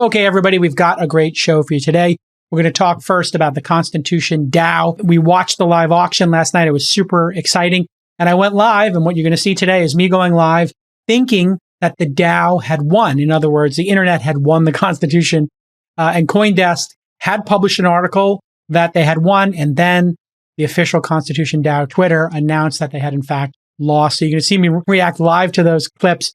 Okay, everybody, we've got a great show for you today. We're going to talk first about the Constitution DAO. We watched the live auction last night. It was super exciting. And I went live, and what you're going to see today is me going live thinking that the DAO had won. In other words, the internet had won the Constitution, and CoinDesk had published an article that they had won, and then the official Constitution DAO Twitter announced that they had in fact lost. So you're going to see me react live to those clips.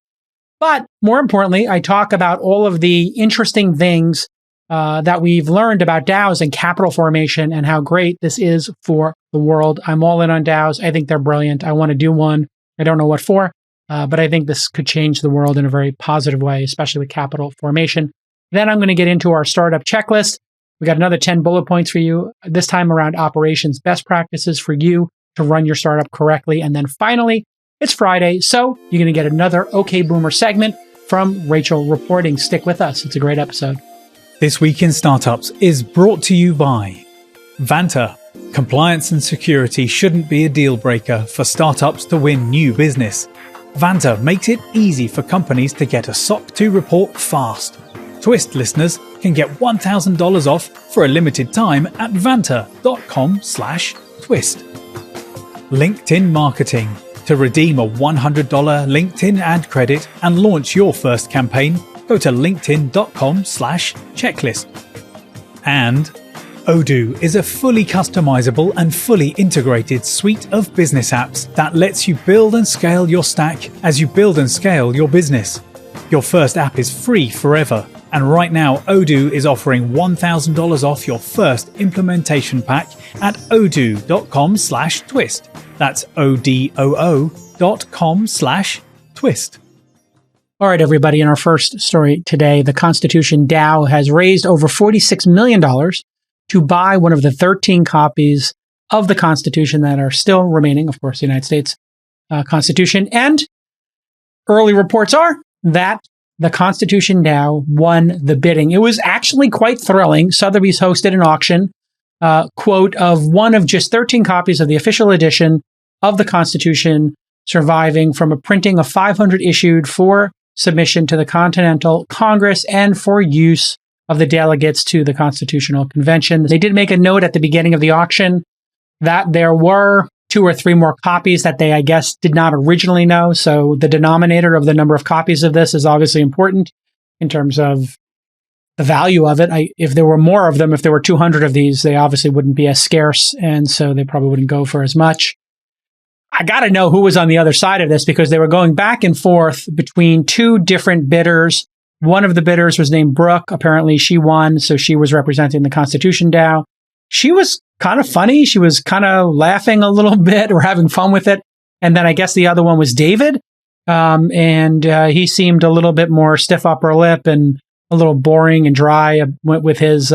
But more importantly, I talk about all of the interesting things that we've learned about DAOs and capital formation and how great this is for the world. I'm all in on DAOs. I think they're brilliant. I want to do one. I don't know what for, but I think this could change the world in a very positive way, especially with capital formation. Then I'm going to get into our startup checklist. We got another 10 bullet points for you, this time around operations best practices for you to run your startup correctly. And then finally, it's Friday, so you're going to get another OK Boomer segment from Rachel reporting. Stick with us. It's a great episode. This Week in Startups is brought to you by Vanta. Compliance and security shouldn't be a deal breaker for startups to win new business. Vanta makes it easy for companies to get a SOC 2 report fast. Twist listeners can get $1,000 off for a limited time at vanta.com/twist. LinkedIn Marketing. To redeem a $100 LinkedIn ad credit and launch your first campaign, go to linkedin.com/checklist. And Odoo is a fully customizable and fully integrated suite of business apps that lets you build and scale your stack as you build and scale your business. Your first app is free forever. And right now, Odoo is offering $1,000 off your first implementation pack at odoo.com/twist. That's odoo.com/twist. All right, everybody. In our first story today, the Constitution DAO has raised over $46 million to buy one of the 13 copies of the Constitution that are still remaining, of course, the United States Constitution. And early reports are that the Constitution DAO won the bidding. It was actually quite thrilling. Sotheby's hosted an auction, quote, of one of just 13 copies of the official edition of the Constitution surviving from a printing of 500 issued for submission to the Continental Congress and for use of the delegates to the Constitutional Convention. They did make a note at the beginning of the auction that there were 2 or 3 more copies that they, I guess, did not originally know. So the denominator of the number of copies of this is obviously important in terms of the value of it. If there were more of them, if there were 200 of these, they obviously wouldn't be as scarce. And so they probably wouldn't go for as much. I got to know who was on the other side of this because they were going back and forth between 2 different bidders. One of the bidders was named Brooke. Apparently she won. So she was representing the Constitution DAO. She was kind of funny. She was kind of laughing a little bit or having fun with it. And then I guess the other one was David. And he seemed a little bit more stiff upper lip and a little boring and dry with his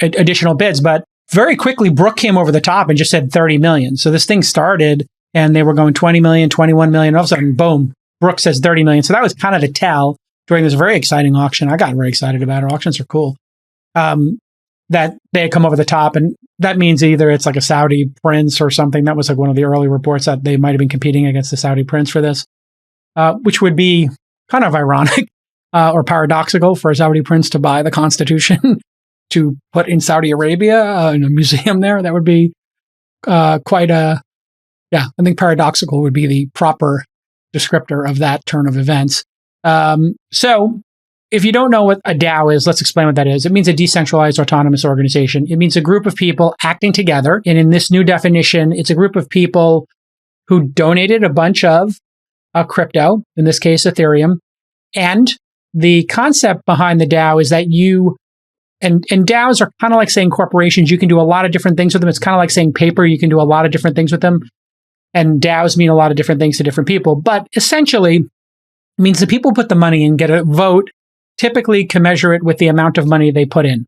additional bids. But very quickly, Brooke came over the top and just said 30 million. So this thing started and they were going 20 million, 21 million. All of a sudden, boom, Brooke says 30 million. So that was kind of the tell during this very exciting auction. I got very excited about it. Auctions are cool. That they had come over the top. And that means either it's like a Saudi prince or something. That was like one of the early reports that they might have been competing against the Saudi prince for this, which would be kind of ironic or paradoxical for a Saudi prince to buy the Constitution to put in Saudi Arabia in a museum there. That would be quite a, I think paradoxical would be the proper descriptor of that turn of events. So if you don't know what a DAO is, let's explain what that is. It means a decentralized autonomous organization. It means a group of people acting together. And in this new definition, it's a group of people who donated a bunch of crypto, in this case, Ethereum. And the concept behind the DAO is that and DAOs are kind of like saying corporations. You can do a lot of different things with them. It's kind of like saying paper. You can do a lot of different things with them. And DAOs mean a lot of different things to different people. But essentially, it means the people put the money in, get a vote, typically commensurate with the amount of money they put in.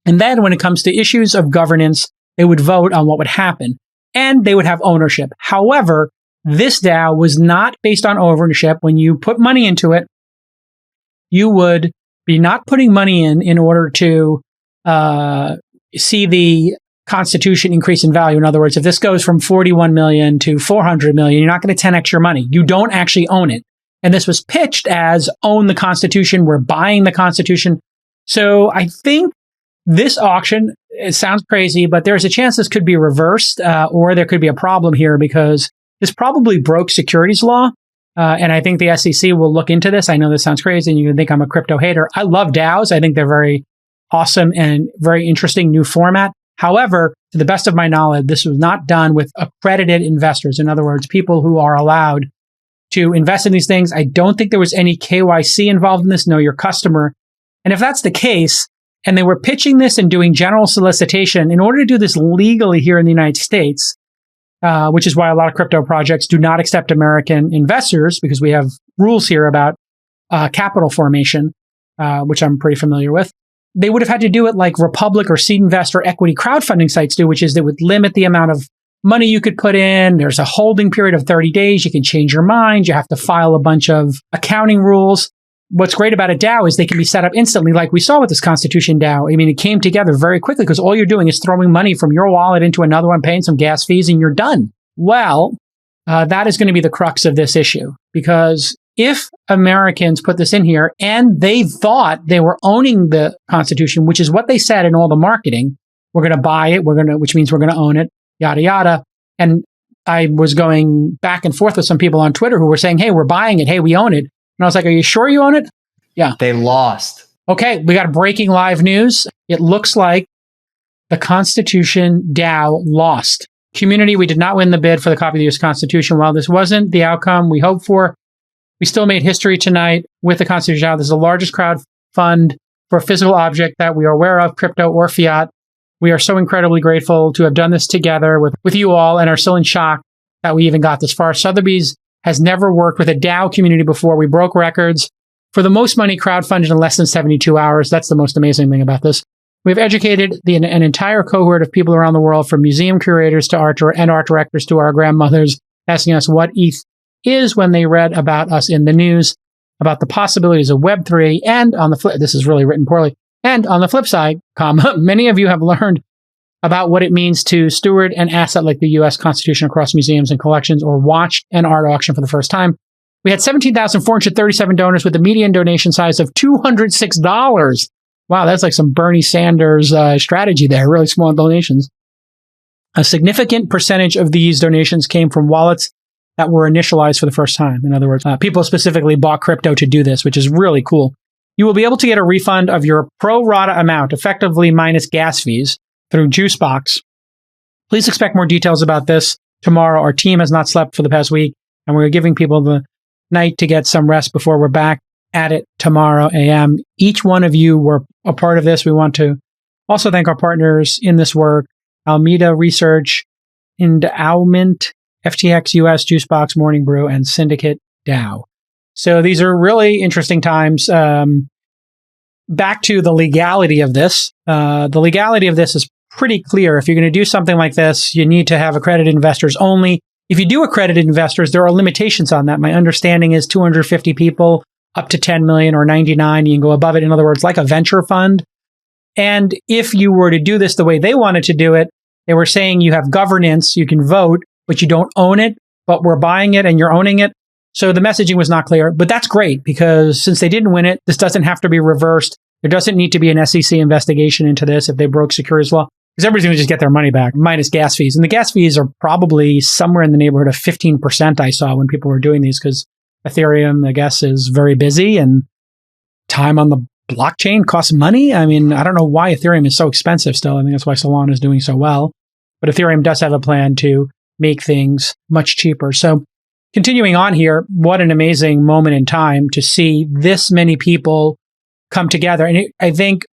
And then when it comes to issues of governance, they would vote on what would happen. And they would have ownership. However, this DAO was not based on ownership. When you put money into it, you would be not putting money in order to see the Constitution increase in value. In other words, if this goes from 41 million to 400 million, you're not going to 10x your money. You don't actually own it. And this was pitched as own the Constitution. We're buying the Constitution. So I think this auction, it sounds crazy, but there's a chance this could be reversed, or there could be a problem here because this probably broke securities law. And I think the SEC will look into this. I know this sounds crazy and you can think I'm a crypto hater. I love DAOs. I think they're very awesome and very interesting new format. However, to the best of my knowledge, this was not done with accredited investors. In other words, people who are allowed to invest in these things. I don't think there was any KYC involved in this, know your customer. And if that's the case, and they were pitching this and doing general solicitation in order to do this legally here in the United States, which is why a lot of crypto projects do not accept American investors because we have rules here about capital formation, which I'm pretty familiar with. They would have had to do it like Republic or Seed Invest or equity crowdfunding sites do, which is they would limit the amount of money you could put in. There's a holding period of 30 days. You can change your mind. You have to file a bunch of accounting rules. What's great about a DAO is they can be set up instantly, like we saw with this Constitution DAO. I mean, it came together very quickly because all you're doing is throwing money from your wallet into another one, paying some gas fees, and you're done. Well, that is going to be the crux of this issue, because if Americans put this in here and they thought they were owning the Constitution, which is what they said in all the marketing, we're going to buy it, which means we're going to own it, yada, yada. And I was going back and forth with some people on Twitter who were saying, hey, we're buying it. Hey, we own it. And I was like, are you sure you own it? Yeah. They lost. Okay, we got breaking live news. It looks like the Constitution DAO lost. Community, we did not win the bid for the copy of the U.S. Constitution. While this wasn't the outcome we hoped for, we still made history tonight with the Constitution DAO. This is the largest crowd fund for a physical object that we are aware of, crypto or fiat. We are so incredibly grateful to have done this together with you all and are still in shock that we even got this far. Sotheby's has never worked with a DAO community before. We broke records for the most money crowdfunded in less than 72 hours. That's the most amazing thing about this. We've educated an entire cohort of people around the world, from museum curators to art directors to our grandmothers, asking us what ETH is when they read about us in the news, about the possibilities of Web3. And on the flip, this is really written poorly. And on the flip side, many of you have learned about what it means to steward an asset like the U.S. Constitution across museums and collections, or watched an art auction for the first time. We had 17,437 donors with a median donation size of $206. Wow, that's like some Bernie Sanders strategy there, really small donations. A significant percentage of these donations came from wallets that were initialized for the first time. In other words, people specifically bought crypto to do this, which is really cool. You will be able to get a refund of your pro rata amount, effectively minus gas fees, through Juicebox. Please expect more details about this tomorrow. Our team has not slept for the past week, and we're giving people the night to get some rest before we're back at it tomorrow a.m. Each one of you were a part of this. We want to also thank our partners in this work: Almeida Research, Endowment, FTX US, Juicebox, Morning Brew, and Syndicate DAO. So these are really interesting times. Back to the legality of this. The legality of this is pretty clear. If you're going to do something like this, you need to have accredited investors only. If you do accredited investors, there are limitations on that. My understanding is 250 people, up to 10 million or 99. You can go above it. In other words, like a venture fund. And if you were to do this the way they wanted to do it, they were saying you have governance, you can vote, but you don't own it, but we're buying it and you're owning it. So the messaging was not clear, but that's great, because since they didn't win it, this doesn't have to be reversed. There doesn't need to be an SEC investigation into this if they broke securities law, because everybody's going to just get their money back, minus gas fees. And the gas fees are probably somewhere in the neighborhood of 15% I saw when people were doing these, because Ethereum, I guess, is very busy and time on the blockchain costs money. I mean, I don't know why Ethereum is so expensive still. I think that's why Solana is doing so well. But Ethereum does have a plan to make things much cheaper. So continuing on here, what an amazing moment in time to see this many people come together. And I think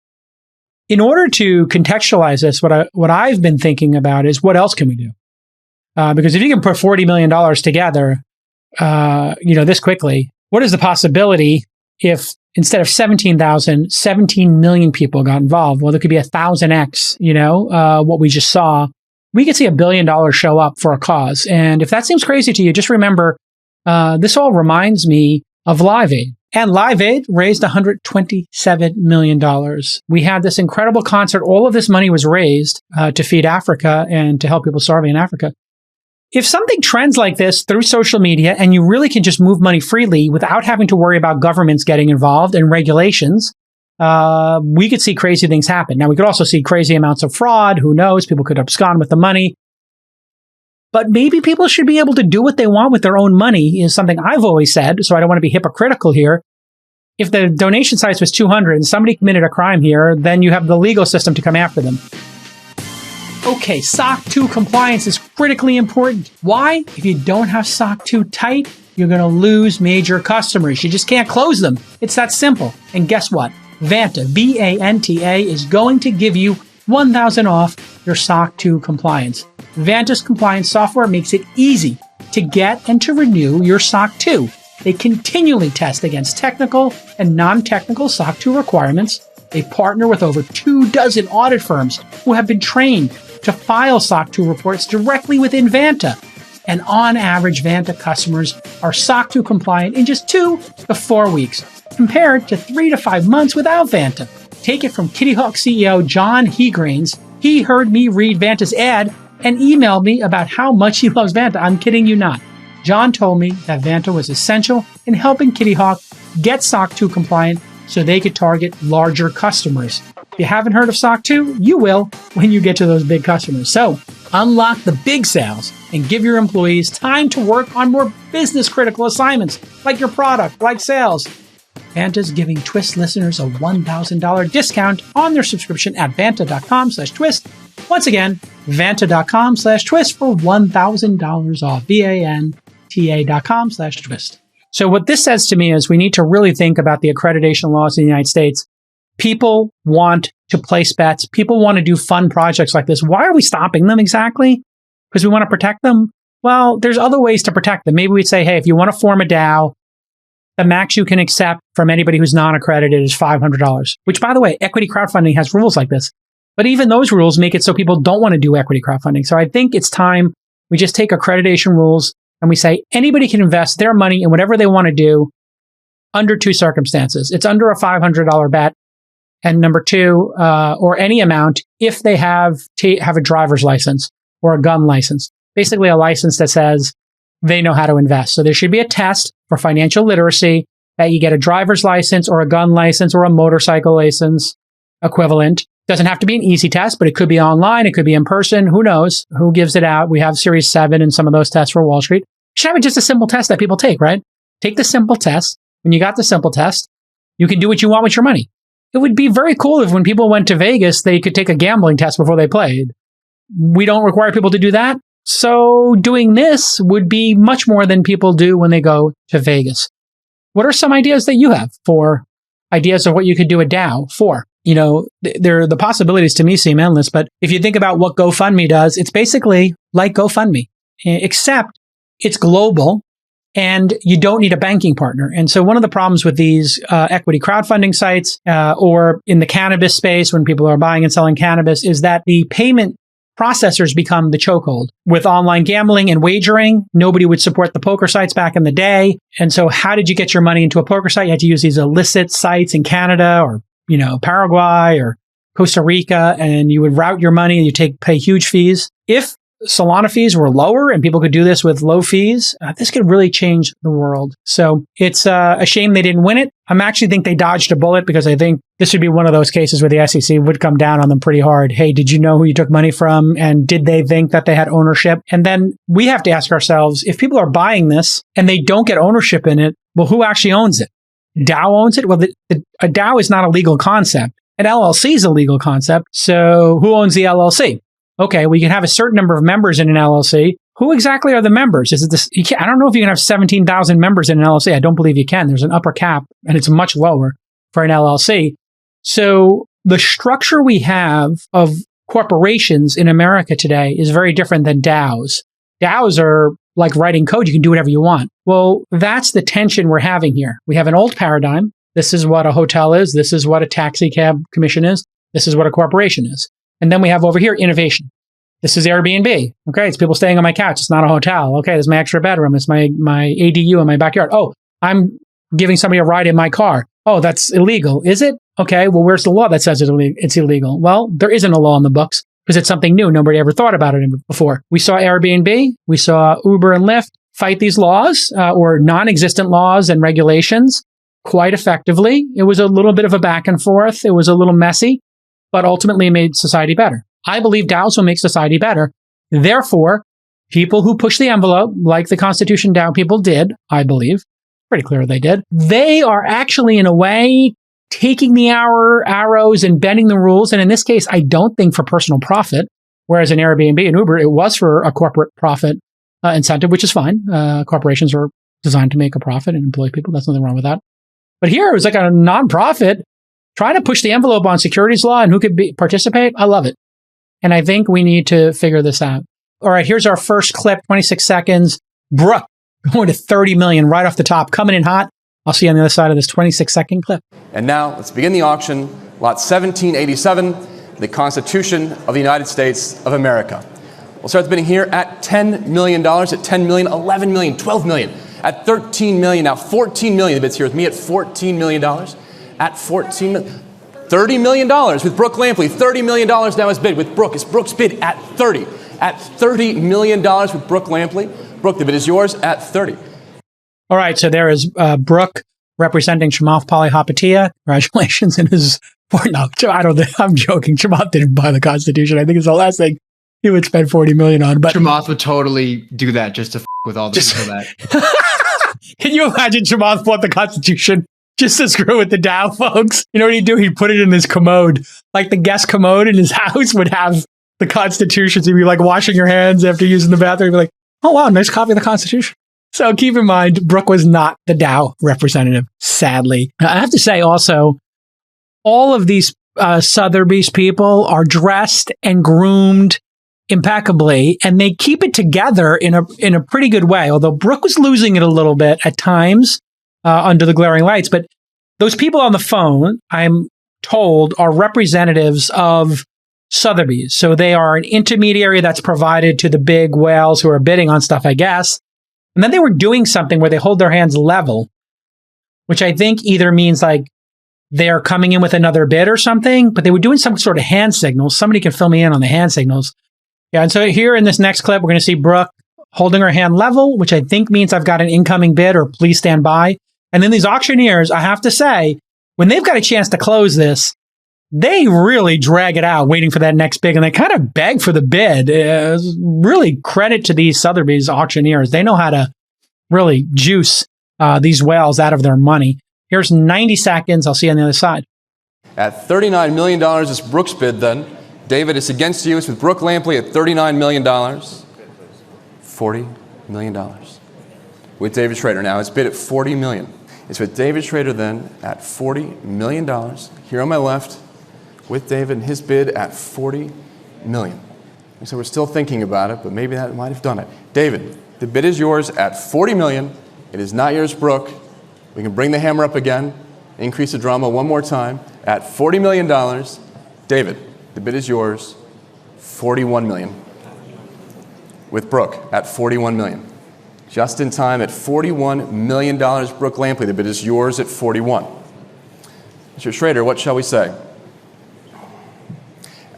in order to contextualize this, what I've been thinking about is, what else can we do? Because if you can put $40 million together, this quickly, what is the possibility if instead of 17,000, 17 million people got involved? Well, there could be 1,000x, what we just saw. We could see $1 billion show up for a cause. And if that seems crazy to you, just remember, this all reminds me of Live Aid. And Live Aid raised $127 million. We had this incredible concert. All of this money was raised to feed Africa and to help people starving in Africa. If something trends like this through social media and you really can just move money freely without having to worry about governments getting involved and regulations, we could see crazy things happen. Now, we could also see crazy amounts of fraud. Who knows? People could abscond with the money. But maybe people should be able to do what they want with their own money is something I've always said, so I don't want to be hypocritical here. If the donation size was 200 and somebody committed a crime here, then you have the legal system to come after them. Okay, SOC 2 compliance is critically important. Why? If you don't have SOC 2 tight, you're going to lose major customers. You just can't close them. It's that simple. And guess what? Vanta, V-A-N-T-A, is going to give you $1,000 off your SOC 2 compliance. Vanta's compliance software makes it easy to get and to renew your SOC 2. They continually test against technical and non-technical SOC 2 requirements. They partner with over 24 audit firms who have been trained to file SOC 2 reports directly within Vanta. And on average, Vanta customers are SOC 2 compliant in just 2 to 4 weeks, compared to 3 to 5 months without Vanta. Take it from Kitty Hawk CEO John Hegrains. He heard me read Vanta's ad and emailed me about how much he loves Vanta. I'm kidding you not. John told me that Vanta was essential in helping Kitty Hawk get SOC 2 compliant so they could target larger customers. If you haven't heard of SOC 2, you will when you get to those big customers. So unlock the big sales and give your employees time to work on more business critical assignments like your product, like sales. Vanta's giving Twist listeners a $1,000 discount on their subscription at vanta.com/twist. Once again, vanta.com/twist for $1,000 off. VANTA.com/twist. So what this says to me is we need to really think about the accreditation laws in the United States. People want to place bets. People want to do fun projects like this. Why are we stopping them exactly? Because we want to protect them? Well, there's other ways to protect them. Maybe we'd say, hey, if you want to form a DAO, the max you can accept from anybody who's non-accredited is $500, which, by the way, equity crowdfunding has rules like this. But even those rules make it so people don't want to do equity crowdfunding. So I think it's time we just take accreditation rules and we say anybody can invest their money in whatever they want to do under 2 circumstances. It's under a $500 bet. And number 2, or any amount if they have a driver's license or a gun license. Basically a license that says they know how to invest. So there should be a test for financial literacy that you get a driver's license or a gun license or a motorcycle license equivalent. Doesn't have to be an easy test, but it could be online. It could be in person. Who knows? Who gives it out? We have Series 7 and some of those tests for Wall Street. Should have just a simple test that people take, right? Take the simple test. When you got the simple test, you can do what you want with your money. It would be very cool if when people went to Vegas, they could take a gambling test before they played. We don't require people to do that. So doing this would be much more than people do when they go to Vegas. What are some ideas that you have for ideas of what you could do a DAO for? You know, the possibilities to me seem endless, but if you think about what GoFundMe does, it's basically like GoFundMe, except it's global and you don't need a banking partner. And so one of the problems with these equity crowdfunding sites or in the cannabis space when people are buying and selling cannabis is that the payment processors become the chokehold. With online gambling and wagering, nobody would support the poker sites back in the day. And so how did you get your money into a poker site? You had to use these illicit sites in Canada or Paraguay or Costa Rica, and you would route your money and you pay huge fees. If Solana fees were lower and people could do this with low fees, this could really change the world. So it's a shame they didn't win it. I actually think they dodged a bullet because I think this would be one of those cases where the SEC would come down on them pretty hard. Hey, did you know who you took money from? And did they think that they had ownership? And then we have to ask ourselves, if people are buying this and they don't get ownership in it, well, who actually owns it? DAO owns it? Well, a DAO is not a legal concept. An LLC is a legal concept. So who owns the LLC? Okay, we can have a certain number of members in an LLC. Who exactly are the members? Is it this? I don't know if you can have 17,000 members in an LLC. I don't believe you can. There's an upper cap, and it's much lower for an LLC. So the structure we have of corporations in America today is very different than DAOs. DAOs are like writing code. You can do whatever you want. Well, that's the tension we're having here. We have an old paradigm. This is what a hotel is. This is what a taxi cab commission is. This is what a corporation is. And then we have over here innovation. This is Airbnb. Okay, it's people staying on my couch. It's not a hotel. Okay, there's my extra bedroom. It's my ADU in my backyard. Oh, I'm giving somebody a ride in my car. Oh, that's illegal. Is it? Okay, well, where's the law that says it's illegal? Well, there isn't a law in the books because it's something new. Nobody ever thought about it before. We saw Airbnb. We saw Uber and Lyft fight these laws or non-existent laws and regulations. quite effectively. It was a little bit of a back and forth. It was a little messy, but ultimately made society better. I believe DAOs will make society better. Therefore, people who push the envelope, like the Constitution DAO people did, I believe, pretty clear they did, they are actually, in a way, taking the arrows and bending the rules. And in this case, I don't think for personal profit, whereas in Airbnb and Uber, it was for a corporate profit incentive, which is fine. Corporations are designed to make a profit and employ people. That's nothing wrong with that. But here it was like a nonprofit trying to push the envelope on securities law and who could participate. I love it. And I think we need to figure this out. All right, here's our first clip, 26 seconds. Brooke going to 30 million right off the top, coming in hot. I'll see you on the other side of this 26-second clip. And now let's begin the auction. Lot 1787, the Constitution of the United States of America. We'll start the bidding here at $10 million, at 10 million, 11 million, 12 million, at 13 million, now 14 million. The bid's here with me at $14 million, at 14 million. $30 million with Brooke Lampley. $30 million now is bid with Brooke. It's Brooke's bid at 30. At $30 million with Brooke Lampley. Brooke, the bid is yours at 30. All right, so there is Brooke representing Chamath Palihapitiya. Congratulations in his... No, I'm joking. Chamath didn't buy the Constitution. I think it's the last thing he would spend $40 million on. But Chamath would totally do that just to with all the people that. Can you imagine Chamath bought the Constitution just to screw with the DAO folks? You know what he'd do? He'd put it in his commode. Like the guest commode in his house would have the Constitutions. He'd be like washing your hands after using the bathroom. He'd be like, oh, wow, nice copy of the Constitution. So keep in mind, Brooke was not the DAO representative, sadly. I have to say also, all of these Sotheby's people are dressed and groomed impeccably, and they keep it together in a pretty good way. Although Brooke was losing it a little bit at times under the glaring lights. But those people on the phone, I'm told, are representatives of Sotheby's. So they are an intermediary that's provided to the big whales who are bidding on stuff, I guess. And then they were doing something where they hold their hands level, which I think either means like they're coming in with another bid or something, but they were doing some sort of hand signals. Somebody can fill me in on the hand signals. Yeah, and so here in this next clip, we're going to see Brooke holding her hand level, which I think means I've got an incoming bid or please stand by. And then these auctioneers, I have to say, when they've got a chance to close this, they really drag it out waiting for that next bid, and they kind of beg for the bid. Really credit to these Sotheby's auctioneers. They know how to really juice these whales out of their money. Here's 90 seconds. I'll see you on the other side. At $39 million is Brooke's bid then. David, it's against you. It's with Brooke Lampley at $39 million. $40 million. With David Schrader now. It's bid at $40 million. It's with David Schrader then at $40 million. Here on my left with David and his bid at $40 million. So we're still thinking about it, but maybe that might have done it. David, the bid is yours at $40 million. It is not yours, Brooke. We can bring the hammer up again, increase the drama one more time at $40 million. David, the bid is yours, $41 million. With Brooke at $41 million. Just in time at $41 million, Brooke Lampley, the bid is yours at $41. Mr. Schrader, what shall we say?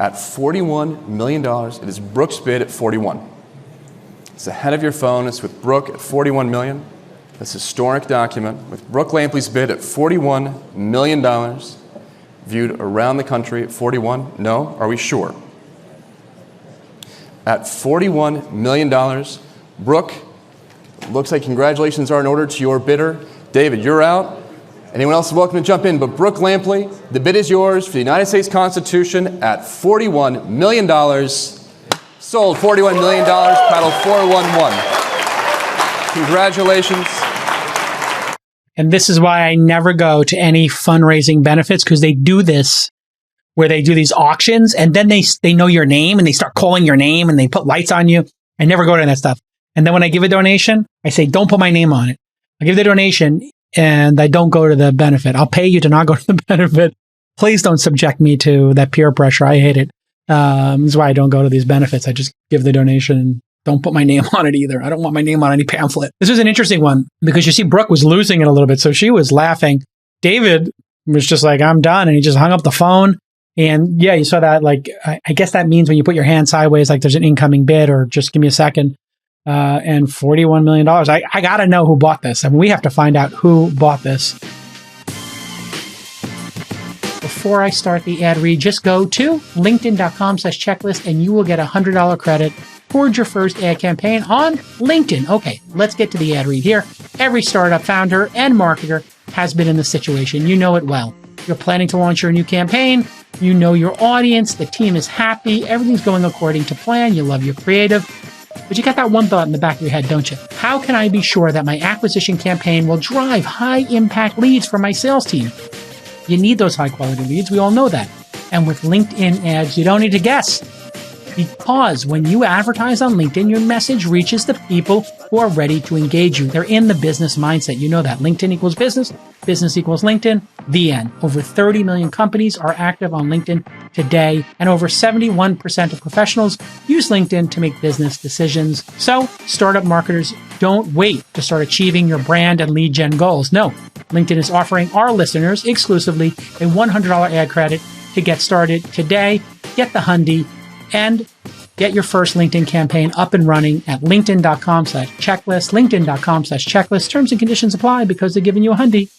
At $41 million, it is Brooke's bid at $41. It's ahead of your phone. It's with Brooke at $41 million. This historic document with Brooke Lampley's bid at $41 million, viewed around the country at 41. No? Are we sure? At $41 million, Brooke, looks like congratulations are in order to your bidder. David, you're out. Anyone else is welcome to jump in, but Brooke Lampley, the bid is yours for the United States Constitution at $41 million. Sold, $41 million, paddle 411. Congratulations. And this is why I never go to any fundraising benefits, because they do this where they do these auctions and then they know your name and they start calling your name and they put lights on you. I never go to that stuff. And then when I give a donation, I say, don't put my name on it. I give the donation and I don't go to the benefit. I'll pay you to not go to the benefit. Please don't subject me to that peer pressure. I hate it. This is why I don't go to these benefits. I just give the donation and don't put my name on it either. I don't want my name on any pamphlet. This was an interesting one because you see Brooke was losing it a little bit. So she was laughing. David was just like, I'm done. And he just hung up the phone. And yeah, you saw that. Like, I guess that means when you put your hand sideways, like there's an incoming bid or just give me a second. And $41 million. I got to know who bought this. I mean, we have to find out who bought this. before I start the ad read, just go to linkedin.com/checklist and you will get a $100 credit towards your first ad campaign on LinkedIn. Okay, let's get to the ad read here. Every startup founder and marketer has been in this situation. You know it well. You're planning to launch your new campaign. You know your audience. The team is happy. Everything's going according to plan. You love your creative. But you got that one thought in the back of your head, don't you? How can I be sure that my acquisition campaign will drive high-impact leads for my sales team? You need those high-quality leads. We all know that. And with LinkedIn ads, you don't need to guess. Because when you advertise on LinkedIn, your message reaches the people who are ready to engage you. They're in the business mindset. You know that. LinkedIn equals business. Business equals LinkedIn. The end. Over 30 million companies are active on LinkedIn today, and over 71% of professionals use LinkedIn to make business decisions. So, startup marketers, don't wait to start achieving your brand and lead gen goals. No, LinkedIn is offering our listeners exclusively a $100 ad credit to get started today. Get the hundy and get your first LinkedIn campaign up and running at linkedin.com/checklist, linkedin.com/checklist. Terms and conditions apply because they're giving you a hundy.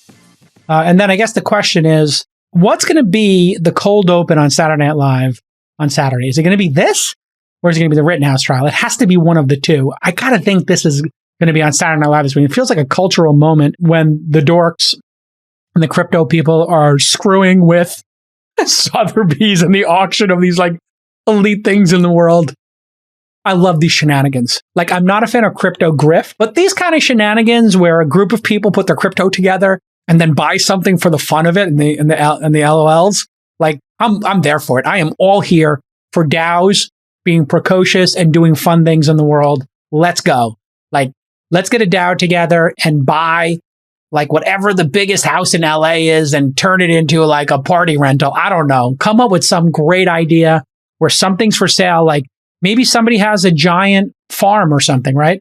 And then I guess the question is, what's going to be the cold open on Saturday Night Live on Saturday? Is it going to be this or is it going to be the Rittenhouse trial? It has to be one of the two. I got to think this is going to be on Saturday Night Live this week. It feels like a cultural moment when the dorks and the crypto people are screwing with Sotheby's and the auction of these like elite things in the world. I love these shenanigans. Like, I'm not a fan of crypto grift, but these kind of shenanigans where a group of people put their crypto together and then buy something for the fun of it and the LOLs, like I'm there for it. I am all here for DAOs being precocious and doing fun things in the world. Let's go. Like, let's get a DAO together and buy like whatever the biggest house in LA is and turn it into like a party rental. I don't know. Come up with some great idea where something's for sale. Like maybe somebody has a giant farm or something, right?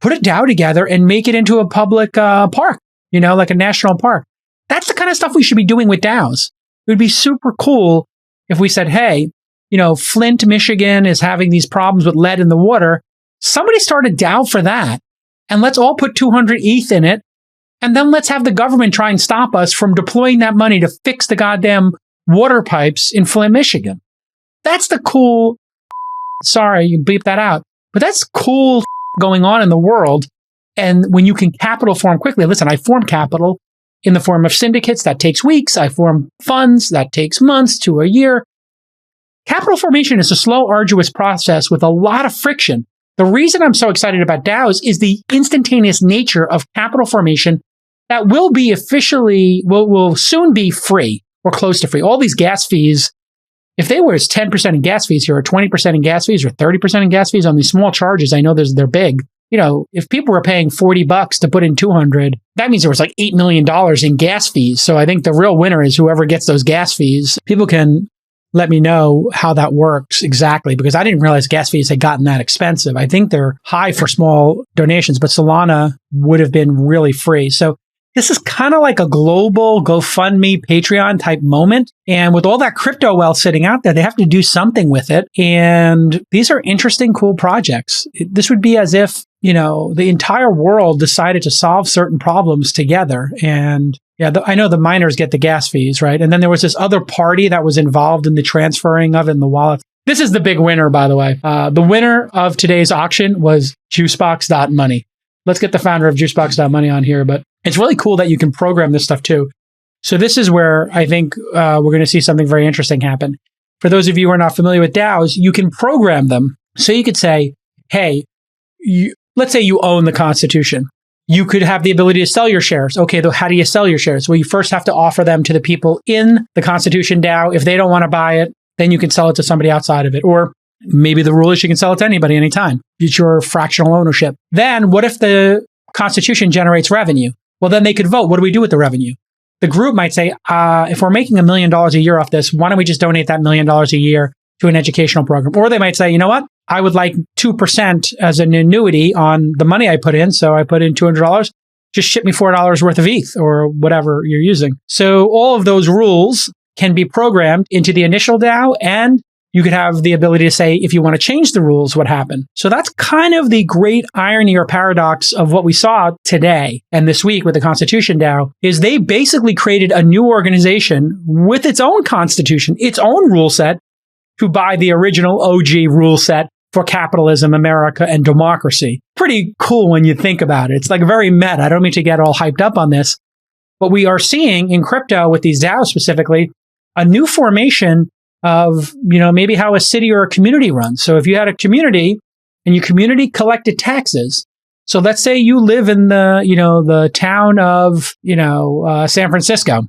Put a DAO together and make it into a public park, you know, like a national park. That's the kind of stuff we should be doing with DAOs. It would be super cool if we said, hey, you know, Flint, Michigan is having these problems with lead in the water. Somebody start a DAO for that. And let's all put 200 ETH in it. And then let's have the government try and stop us from deploying that money to fix the goddamn water pipes in Flint, Michigan. That's the cool, sorry, you bleep that out, but that's cool going on in the world. And when you can capital form quickly, listen, I form capital in the form of syndicates. That takes weeks. I form funds. That takes months to a year. Capital formation is a slow, arduous process with a lot of friction. The reason I'm so excited about DAOs is the instantaneous nature of capital formation that will be will soon be free or close to free. All these gas fees, if they were 10% in gas fees here or 20% in gas fees or 30% in gas fees on these small charges, I know they're big. You know, if people were paying $40 to put in 200, that means there was like $8 million in gas fees. So I think the real winner is whoever gets those gas fees. People can let me know how that works exactly, because I didn't realize gas fees had gotten that expensive. I think they're high for small donations, but Solana would have been really free. So this is kind of like a global GoFundMe, Patreon type moment. And with all that crypto wealth sitting out there, they have to do something with it. And these are interesting, cool projects. This would be as if, you know, the entire world decided to solve certain problems together. And yeah, I know the miners get the gas fees, right? And then there was this other party that was involved in the transferring of it in the wallet. This is the big winner, by the way. The winner of today's auction was Juicebox.money. Let's get the founder of Juicebox.money on here, but it's really cool that you can program this stuff too. So this is where I think we're going to see something very interesting happen. For those of you who are not familiar with DAOs, you can program them. So you could say, hey, let's say you own the Constitution. You could have the ability to sell your shares. Okay, though, how do you sell your shares? Well, you first have to offer them to the people in the Constitution DAO. If they don't want to buy it, then you can sell it to somebody outside of it. Or maybe the rule is you can sell it to anybody anytime. It's your fractional ownership. Then what if the Constitution generates revenue? Well, then they could vote. What do we do with the revenue? The group might say, if we're making $1 million a year off this, why don't we just donate that $1 million a year to an educational program? Or they might say, you know what? I would like 2% as an annuity on the money I put in. So I put in $200. Just ship me $4 worth of ETH or whatever you're using. So all of those rules can be programmed into the initial DAO and you could have the ability to say, if you want to change the rules, what happened? So that's kind of the great irony or paradox of what we saw today and this week with the Constitution DAO, is they basically created a new organization with its own constitution, its own rule set, to buy the original OG rule set for capitalism, America, and democracy. Pretty cool when you think about it. It's like very meta. I don't mean to get all hyped up on this, but we are seeing in crypto with these DAOs specifically, a new formation of, maybe how a city or a community runs. So if you had a community and your community collected taxes, so let's say you live in the town of, San Francisco,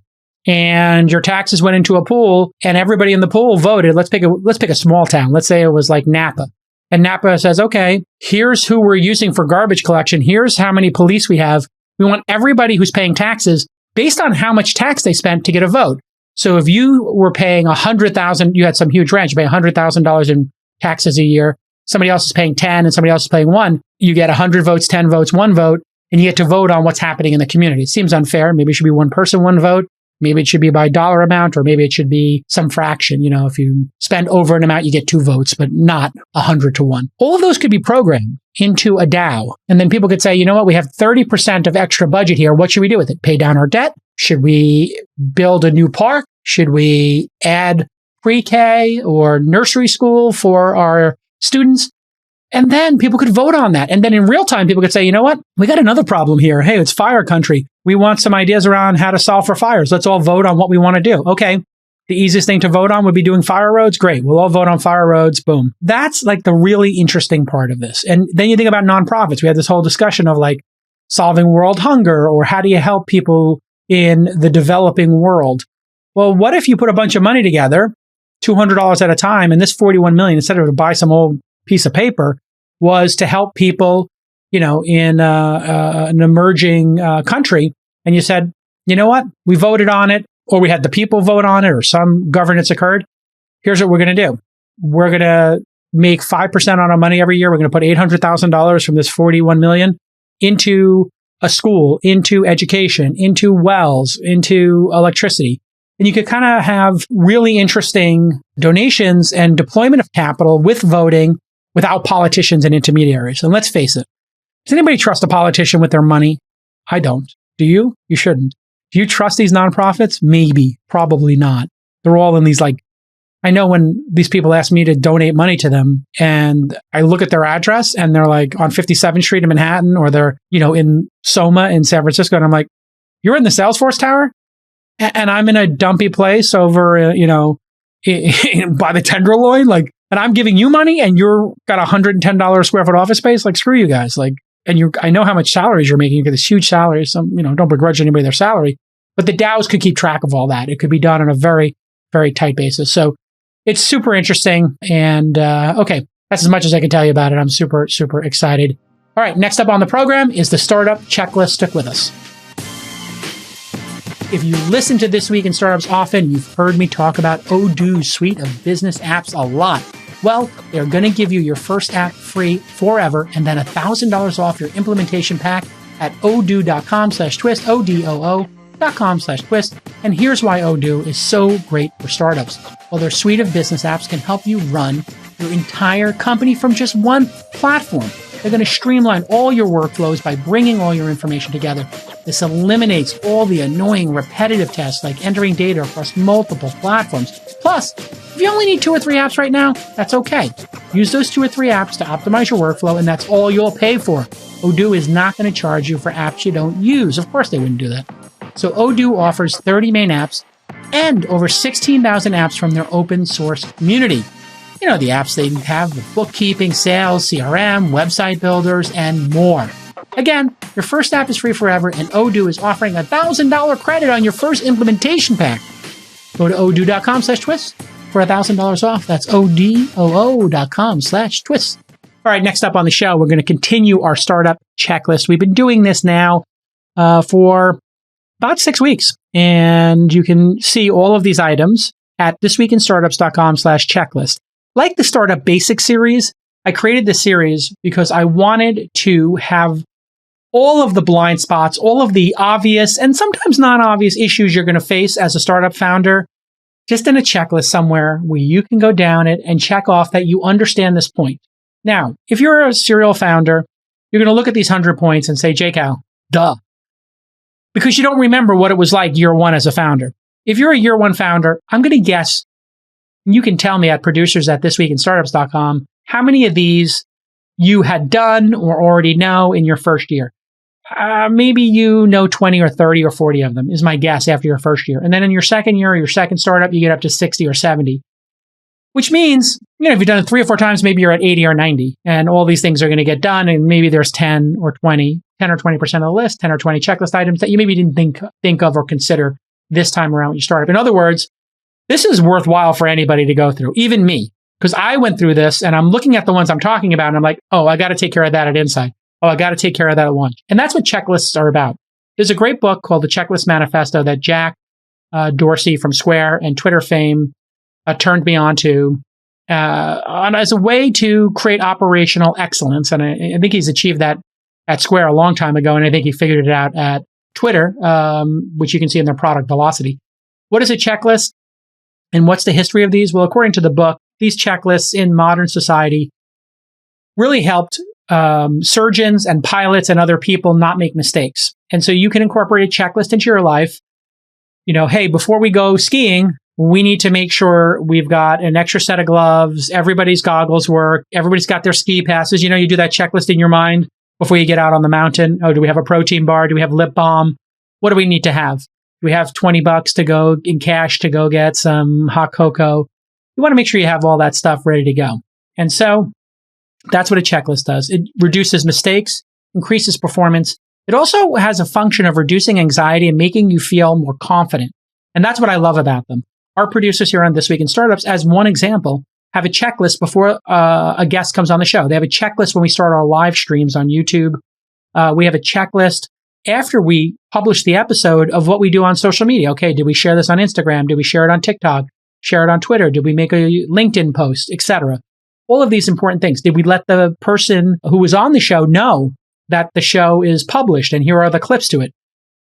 and your taxes went into a pool and everybody in the pool voted. Let's pick a small town. Let's say it was like Napa. And Napa says, okay, here's who we're using for garbage collection. Here's how many police we have. We want everybody who's paying taxes based on how much tax they spent to get a vote. So if you were paying $100,000, you had some huge ranch, you pay $100,000 in taxes a year. Somebody else is paying 10 and somebody else is paying 1. You get 100 votes, 10 votes, 1 vote, and you get to vote on what's happening in the community. It seems unfair. Maybe it should be 1 person, 1 vote. Maybe it should be by dollar amount, or maybe it should be some fraction. If you spend over an amount, you get 2 votes, but not 100 to 1. All of those could be programmed into a DAO. And then people could say, you know what? We have 30% of extra budget here. What should we do with it? Pay down our debt? Should we build a new park? Should we add pre-K or nursery school for our students? And then people could vote on that. And then in real time, people could say, you know what? We got another problem here. Hey, it's fire country. We want some ideas around how to solve for fires. Let's all vote on what we want to do. Okay. The easiest thing to vote on would be doing fire roads. Great. We'll all vote on fire roads. Boom. That's like the really interesting part of this. And then you think about nonprofits. We had this whole discussion of like solving world hunger, or how do you help people in the developing world? Well, what if you put a bunch of money together, $200 at a time, and this $41 million, instead of to buy some old piece of paper, was to help people, in an emerging country. And you said, you know what? We voted on it, or we had the people vote on it, or some governance occurred. Here's what we're going to do. We're going to make 5% on our money every year. We're going to put $800,000 from this $41 million into a school, into education, into wells, into electricity. And you could kind of have really interesting donations and deployment of capital with voting without politicians and intermediaries. And let's face it, does anybody trust a politician with their money? I don't. Do you? You shouldn't. Do you trust these nonprofits? Maybe. Probably not. They're all in these I know when these people ask me to donate money to them and I look at their address and they're like on 57th Street in Manhattan, or they're, in Soma in San Francisco. And I'm like, you're in the Salesforce Tower? And I'm in a dumpy place over, by the Tenderloin, and I'm giving you money and you're got $110 square foot office space. Screw you guys. And I know how much salaries you're making. You get this huge salary. Some, don't begrudge anybody their salary, but the DAOs could keep track of all that. It could be done on a very, very tight basis. So it's super interesting. And, okay, that's as much as I can tell you about it. I'm super, super excited. All right. Next up on the program is the startup checklist. Stick with us. If you listen to This Week in Startups often, you've heard me talk about Odoo's suite of business apps a lot. Well, they're going to give you your first app free forever and then $1,000 off your implementation pack at odoo.com/twist, odoo.com/twist. And here's why Odoo is so great for startups. Well, their suite of business apps can help you run your entire company from just one platform. They're going to streamline all your workflows by bringing all your information together. This eliminates all the annoying repetitive tasks like entering data across multiple platforms. Plus, if you only need 2 or 3 apps right now, that's okay. Use those 2 or 3 apps to optimize your workflow, and that's all you'll pay for. Odoo is not going to charge you for apps you don't use. Of course they wouldn't do that. So Odoo offers 30 main apps and over 16,000 apps from their open source community. The apps they have with bookkeeping, sales, CRM, website builders, and more. Again, your first app is free forever, and Odoo is offering $1,000 credit on your first implementation pack. Go to odoo.com/twist for $1,000 off. That's odoo.com/twist. All right, next up on the show, we're going to continue our startup checklist. We've been doing this now for about 6 weeks, and you can see all of these items at thisweekinstartups.com/checklist. Like the Startup Basics series, I created this series because I wanted to have all of the blind spots, all of the obvious and sometimes non-obvious issues you're going to face as a startup founder just in a checklist somewhere where you can go down it and check off that you understand this point. Now, if you're a serial founder, you're going to look at these 100 points and say, J-Cal, duh. Because you don't remember what it was like year one as a founder. If you're a year one founder, I'm going to guess, you can tell me at producers@thisweekinstartups.com how many of these you had done or already know in your first year. Maybe you know 20 or 30 or 40 of them is my guess after your first year. And then in your second year or your second startup, you get up to 60 or 70, which means, if you've done it 3 or 4 times, maybe you're at 80 or 90 and all these things are going to get done. And maybe there's 10 or 20% of the list, 10 or 20 checklist items that you maybe didn't think of or consider this time around when you started. In other words, this is worthwhile for anybody to go through, even me, because I went through this and I'm looking at the ones I'm talking about and I'm like, oh, I got to take care of that at Insight. Oh, I got to take care of that at launch. And that's what checklists are about. There's a great book called The Checklist Manifesto that Jack Dorsey from Square and Twitter fame turned me on to as a way to create operational excellence. And I think he's achieved that at Square a long time ago. And I think he figured it out at Twitter, which you can see in their product Velocity. What is a checklist? And what's the history of these? Well, according to the book, these checklists in modern society really helped surgeons and pilots and other people not make mistakes. And so you can incorporate a checklist into your life. Hey, before we go skiing, we need to make sure we've got an extra set of gloves. Everybody's goggles work. Everybody's got their ski passes. You do that checklist in your mind before you get out on the mountain. Oh, do we have a protein bar? Do we have lip balm? What do we need to have? Do we have $20 to go in cash to go get some hot cocoa? You want to make sure you have all that stuff ready to go. And so that's what a checklist does. It reduces mistakes, increases performance. It also has a function of reducing anxiety and making you feel more confident. And that's what I love about them. Our producers here on This Week in Startups, as one example, have a checklist before a guest comes on the show. They have a checklist when we start our live streams on YouTube. We have a checklist after we publish the episode of what we do on social media. Okay, did we share this on Instagram? Did we share it on TikTok? Share it on Twitter? Did we make a LinkedIn post, etc.? All of these important things. Did we let the person who was on the show know that the show is published and here are the clips to it?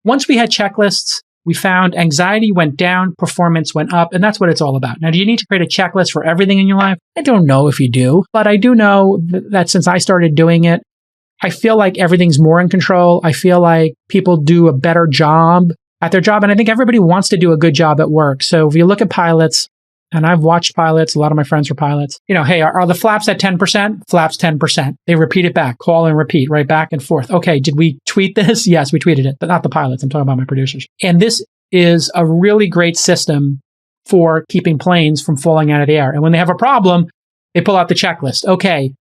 Once we had checklists, we found anxiety went down, performance went up, and that's what it's all about. Now, do you need to create a checklist for everything in your life? I don't know if you do, but I do know that since I started doing it, I feel like everything's more in control. I feel like people do a better job at their job, and I think everybody wants to do a good job at work. So if you look at pilots, and I've watched pilots, a lot of my friends are pilots. Hey, are the flaps at 10%? Flaps 10%. They repeat it back, call and repeat, right back and forth. Okay, did we tweet this? Yes, we tweeted it, but not the pilots. I'm talking about my producers. And this is a really great system for keeping planes from falling out of the air. And when they have a problem, they pull out the checklist. Okay,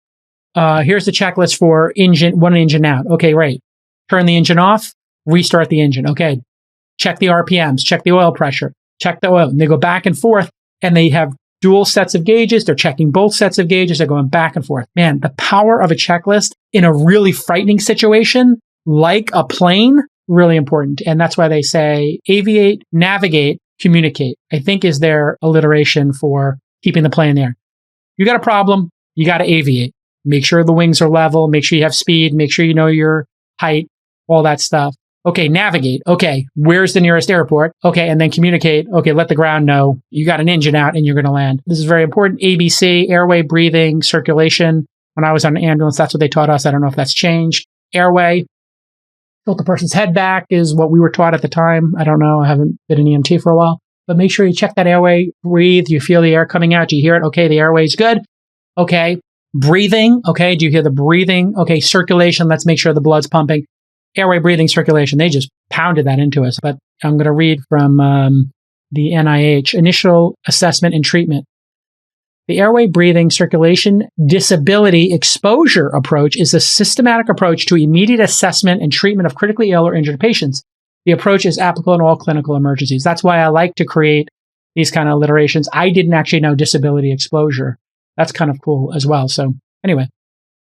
here's the checklist for one engine out. Okay, right. Turn the engine off, restart the engine. Okay, check the RPMs, check the oil pressure, check the oil. And they go back and forth. And they have dual sets of gauges. They're checking both sets of gauges. They're going back and forth. Man, the power of a checklist in a really frightening situation, like a plane, really important. And that's why they say aviate, navigate, communicate, I think is their alliteration for keeping the plane in the air. You got a problem, you got to aviate. Make sure the wings are level. Make sure you have speed. Make sure you know your height, all that stuff. Okay, navigate. Okay, where's the nearest airport? Okay, and then communicate. Okay, let the ground know you got an engine out and you're going to land. This is very important. ABC, airway, breathing, circulation. When I was on an ambulance, that's what they taught us. I don't know if that's changed. Airway, tilt the person's head back is what we were taught at the time. I don't know. I haven't been an EMT for a while. But make sure you check that airway. Breathe. You feel the air coming out. Do you hear it? Okay, the airway's good. Okay, breathing. Okay, do you hear the breathing? Okay, circulation. Let's make sure the blood's pumping. Airway, breathing, circulation. They just pounded that into us. But I'm going to read from the NIH, Initial Assessment and Treatment. The airway, breathing, circulation, disability exposure approach is a systematic approach to immediate assessment and treatment of critically ill or injured patients. The approach is applicable in all clinical emergencies. That's why I like to create these kind of alliterations. I didn't actually know disability exposure. That's kind of cool as well. So anyway.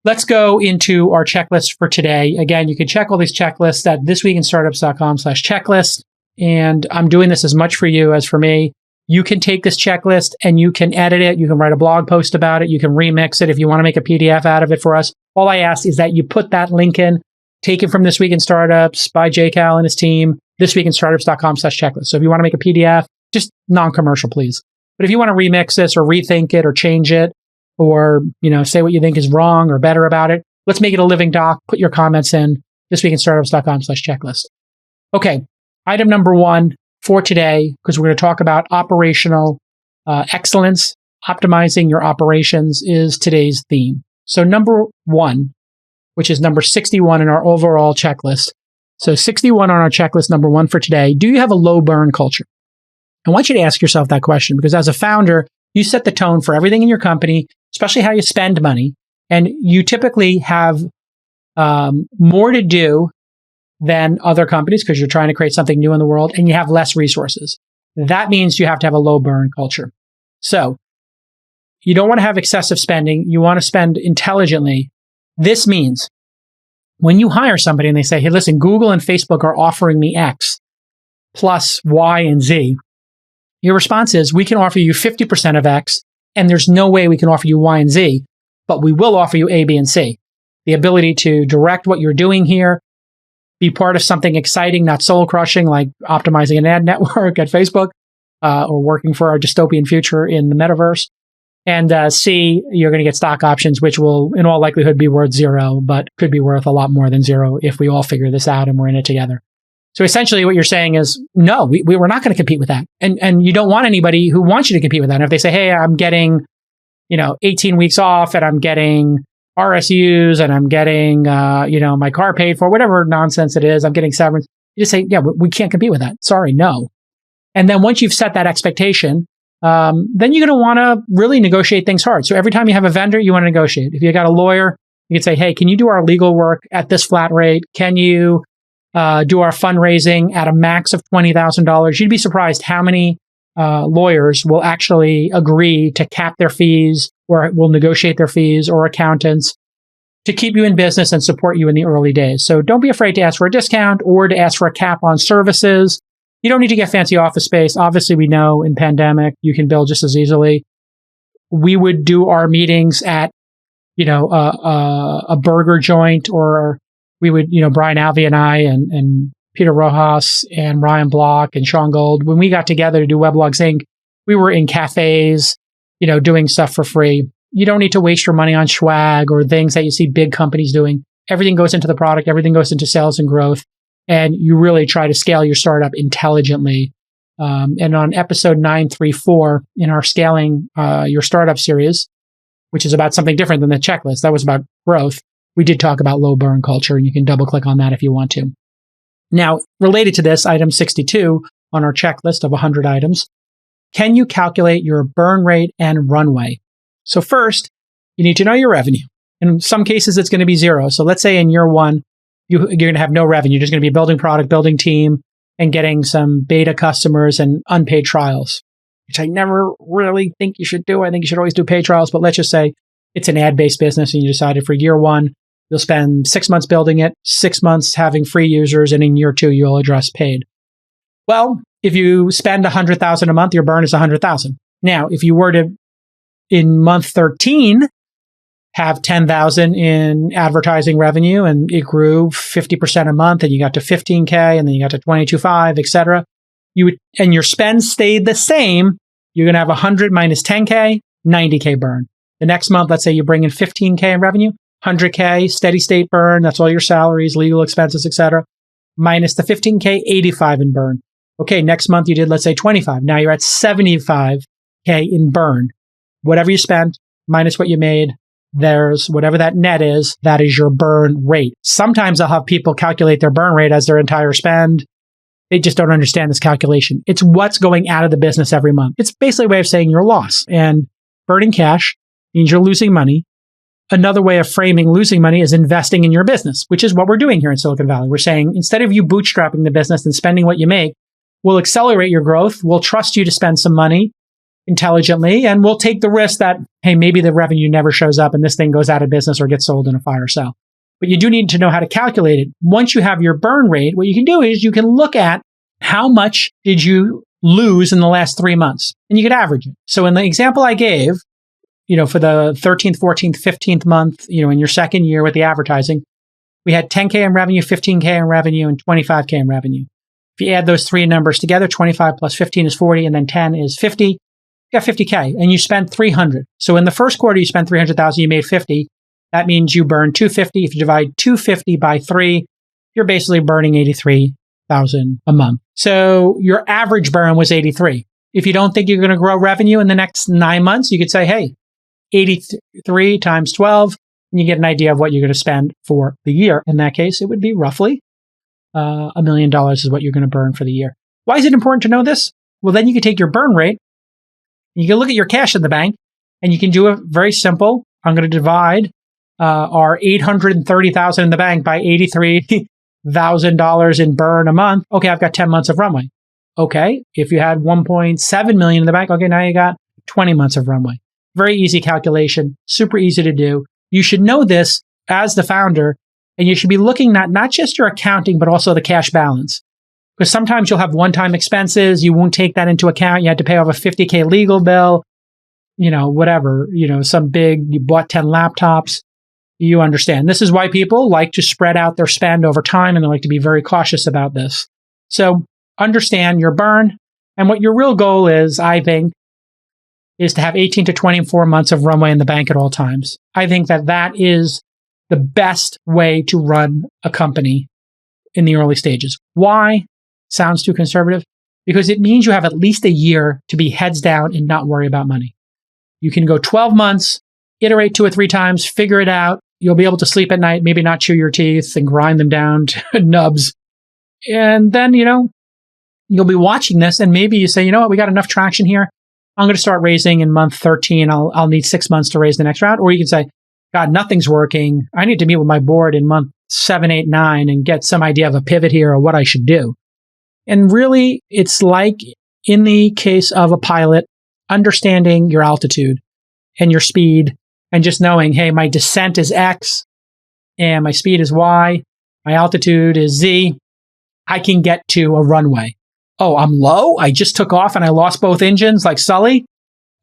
Let's go into our checklist for today. Again, you can check all these checklists at thisweekinstartups.com/checklist. And I'm doing this as much for you as for me. You can take this checklist and you can edit it. You can write a blog post about it. You can remix it if you want to make a PDF out of it for us. All I ask is that you put that link in, take it from This Week in Startups by J-Cal and his team, thisweekinstartups.com/checklist. So if you want to make a PDF, just non-commercial, please. But if you want to remix this or rethink it or change it or, say what you think is wrong or better about it, let's make it a living doc. Put your comments in thisweekinstartups.com/checklist. Okay. Item number 1 for today, because we're going to talk about operational excellence, optimizing your operations is today's theme. So number 1, which is number 61 in our overall checklist. So 61 on our checklist, number 1 for today. Do you have a low burn culture? I want you to ask yourself that question because as a founder, you set the tone for everything in your company, especially how you spend money. And you typically have more to do than other companies because you're trying to create something new in the world and you have less resources. That means you have to have a low burn culture. So you don't want to have excessive spending. You want to spend intelligently. This means when you hire somebody and they say, hey, listen, Google and Facebook are offering me X plus Y and Z. Your response is, we can offer you 50% of X and there's no way we can offer you Y and Z, but we will offer you A, B, and C. The ability to direct what you're doing here, be part of something exciting, not soul crushing, like optimizing an ad network at Facebook, or working for our dystopian future in the metaverse. And C, you're going to get stock options, which will in all likelihood be worth 0, but could be worth a lot more than 0 if we all figure this out and we're in it together. So essentially what you're saying is, no, we're not going to compete with that. And you don't want anybody who wants you to compete with that. And if they say, hey, I'm getting, 18 weeks off and I'm getting RSUs and I'm getting, my car paid for, whatever nonsense it is, I'm getting severance. You just say, yeah, we can't compete with that. Sorry, no. And then once you've set that expectation, then you're going to want to really negotiate things hard. So every time you have a vendor, you want to negotiate. If you got a lawyer, you can say, hey, can you do our legal work at this flat rate? Can you do our fundraising at a max of $20,000? You'd be surprised how many lawyers will actually agree to cap their fees or will negotiate their fees, or accountants to keep you in business and support you in the early days. So don't be afraid to ask for a discount or to ask for a cap on services. You don't need to get fancy office space. Obviously, we know in pandemic, you can build just as easily. We would do our meetings at, a burger joint, or we would, Brian Alvey and I and Peter Rojas and Ryan Block and Sean Gold, when we got together to do Weblogs Inc., we were in cafes, doing stuff for free. You don't need to waste your money on swag or things that you see big companies doing. Everything goes into the product. Everything goes into sales and growth. And you really try to scale your startup intelligently. And on episode 934 in our Scaling Your Startup series, which is about something different than the checklist, that was about growth, we did talk about low burn culture, and you can double click on that if you want to. Now, related to this, item 62 on our checklist of 100 items, can you calculate your burn rate and runway? So first, you need to know your revenue. In some cases, it's going to be 0. So let's say in year 1, you're going to have no revenue. You're just going to be building product, building team, and getting some beta customers and unpaid trials, which I never really think you should do. I think you should always do paid trials. But let's just say it's an ad-based business and you decided for year 1, you'll spend 6 months building it, 6 months having free users, and in year 2, you'll address paid. Well, if you spend $100,000 a month, your burn is $100,000. Now, if you were to, in month 13, have $10,000 in advertising revenue and it grew 50% a month and you got to $15K and then you got to $22,500, etc., and your spend stayed the same, you're going to have 100 minus 10K, 90K burn. The next month, let's say you bring in 15K in revenue, 100K steady state burn. That's all your salaries, legal expenses, etc. Minus the 15K, 85 in burn. Okay, next month you did, let's say 25. Now you're at 75K in burn. Whatever you spent minus what you made, there's whatever that net is, that is your burn rate. Sometimes I'll have people calculate their burn rate as their entire spend. They just don't understand this calculation. It's what's going out of the business every month. It's basically a way of saying your loss. And burning cash means you're losing money. Another way of framing losing money is investing in your business, which is what we're doing here in Silicon Valley. We're saying instead of you bootstrapping the business and spending what you make, we'll accelerate your growth. We'll trust you to spend some money intelligently, and we'll take the risk that, hey, maybe the revenue never shows up and this thing goes out of business or gets sold in a fire sale. But you do need to know how to calculate it. Once you have your burn rate, what you can do is you can look at how much did you lose in the last 3 months, and you could average it. So in the example I gave, for the 13th, 14th, 15th month, in your second year with the advertising, we had 10K in revenue, 15K in revenue, and 25K in revenue. If you add those three numbers together, 25 plus 15 is 40, and then 10 is 50. You got 50K, and you spent 300. So in the first quarter, you spent 300,000, you made 50. That means you burn 250. If you divide 250 by 3, you're basically burning 83,000 a month. So your average burn was 83. If you don't think you're going to grow revenue in the next 9 months, you could say, hey, 83 times 12, and you get an idea of what you're going to spend for the year. In that case, it would be roughly $1 million is what you're going to burn for the year. Why is it important to know this? Well, then you can take your burn rate, you can look at your cash in the bank, and you can do it very simple. I'm going to divide our $830,000 in the bank by $83,000 in burn a month. Okay, I've got 10 months of runway. Okay, if you had 1.7 million in the bank, okay, now you got 20 months of runway. Very easy calculation, super easy to do. You should know this as the founder, and you should be looking at not just your accounting, but also the cash balance. Because sometimes you'll have one-time expenses, you won't take that into account. You had to pay off a $50K legal bill, whatever, some big, you bought 10 laptops. You understand. This is why people like to spread out their spend over time, and they like to be very cautious about this. So understand your burn, and what your real goal is, I think, is to have 18 to 24 months of runway in the bank at all times. I think that is the best way to run a company in the early stages. Why? Sounds too conservative? Because it means you have at least a year to be heads down and not worry about money. You can go 12 months, iterate 2 or 3 times, figure it out. You'll be able to sleep at night, maybe not chew your teeth and grind them down to nubs. And then, you'll be watching this, and maybe you say, you know what, we got enough traction here. I'm going to start raising in month 13. I'll need 6 months to raise the next round. Or you can say, God, nothing's working. I need to meet with my board in month 7, 8, 9 and get some idea of a pivot here or what I should do. And really, it's like in the case of a pilot, understanding your altitude and your speed and just knowing, hey, my descent is X and my speed is Y, my altitude is Z. I can get to a runway. Oh, I'm low? I just took off and I lost both engines like Sully?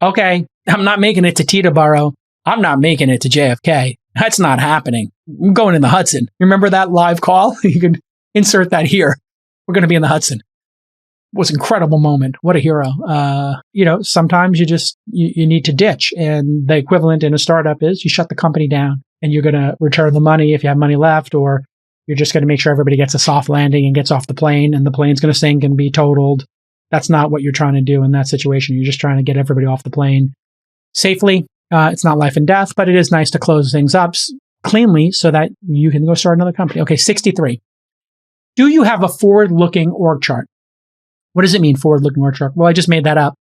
Okay, I'm not making it to Teterboro. I'm not making it to JFK. That's not happening. I'm going in the Hudson. Remember that live call? You can insert that here. We're going to be in the Hudson. It was an incredible moment. What a hero. Sometimes you need to ditch. And the equivalent in a startup is you shut the company down and you're going to return the money if you have money left, or you're just going to make sure everybody gets a soft landing and gets off the plane, and the plane's going to sink and be totaled. That's not what you're trying to do in that situation. You're just trying to get everybody off the plane safely. It's not life and death, but it is nice to close things up cleanly so that you can go start another company. Okay, 63. Do you have a forward-looking org chart? What does it mean, forward-looking org chart? Well, I just made that up.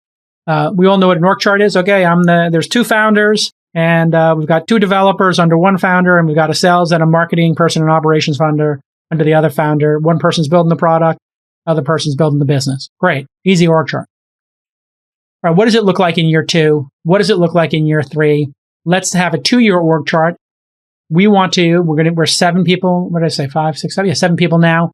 We all know what an org chart is. Okay, there's 2 founders, and we've got 2 developers under one founder, and we've got a sales and a marketing person and operations founder under the other founder. One person's building the product, other person's building the business. Great, easy org chart. All right, what does it look like in year 2? What does it look like in year 3? Let's have a 2-year org chart. We're 7 people. What did I say? 5, 6, 7? Yeah, 7 people now.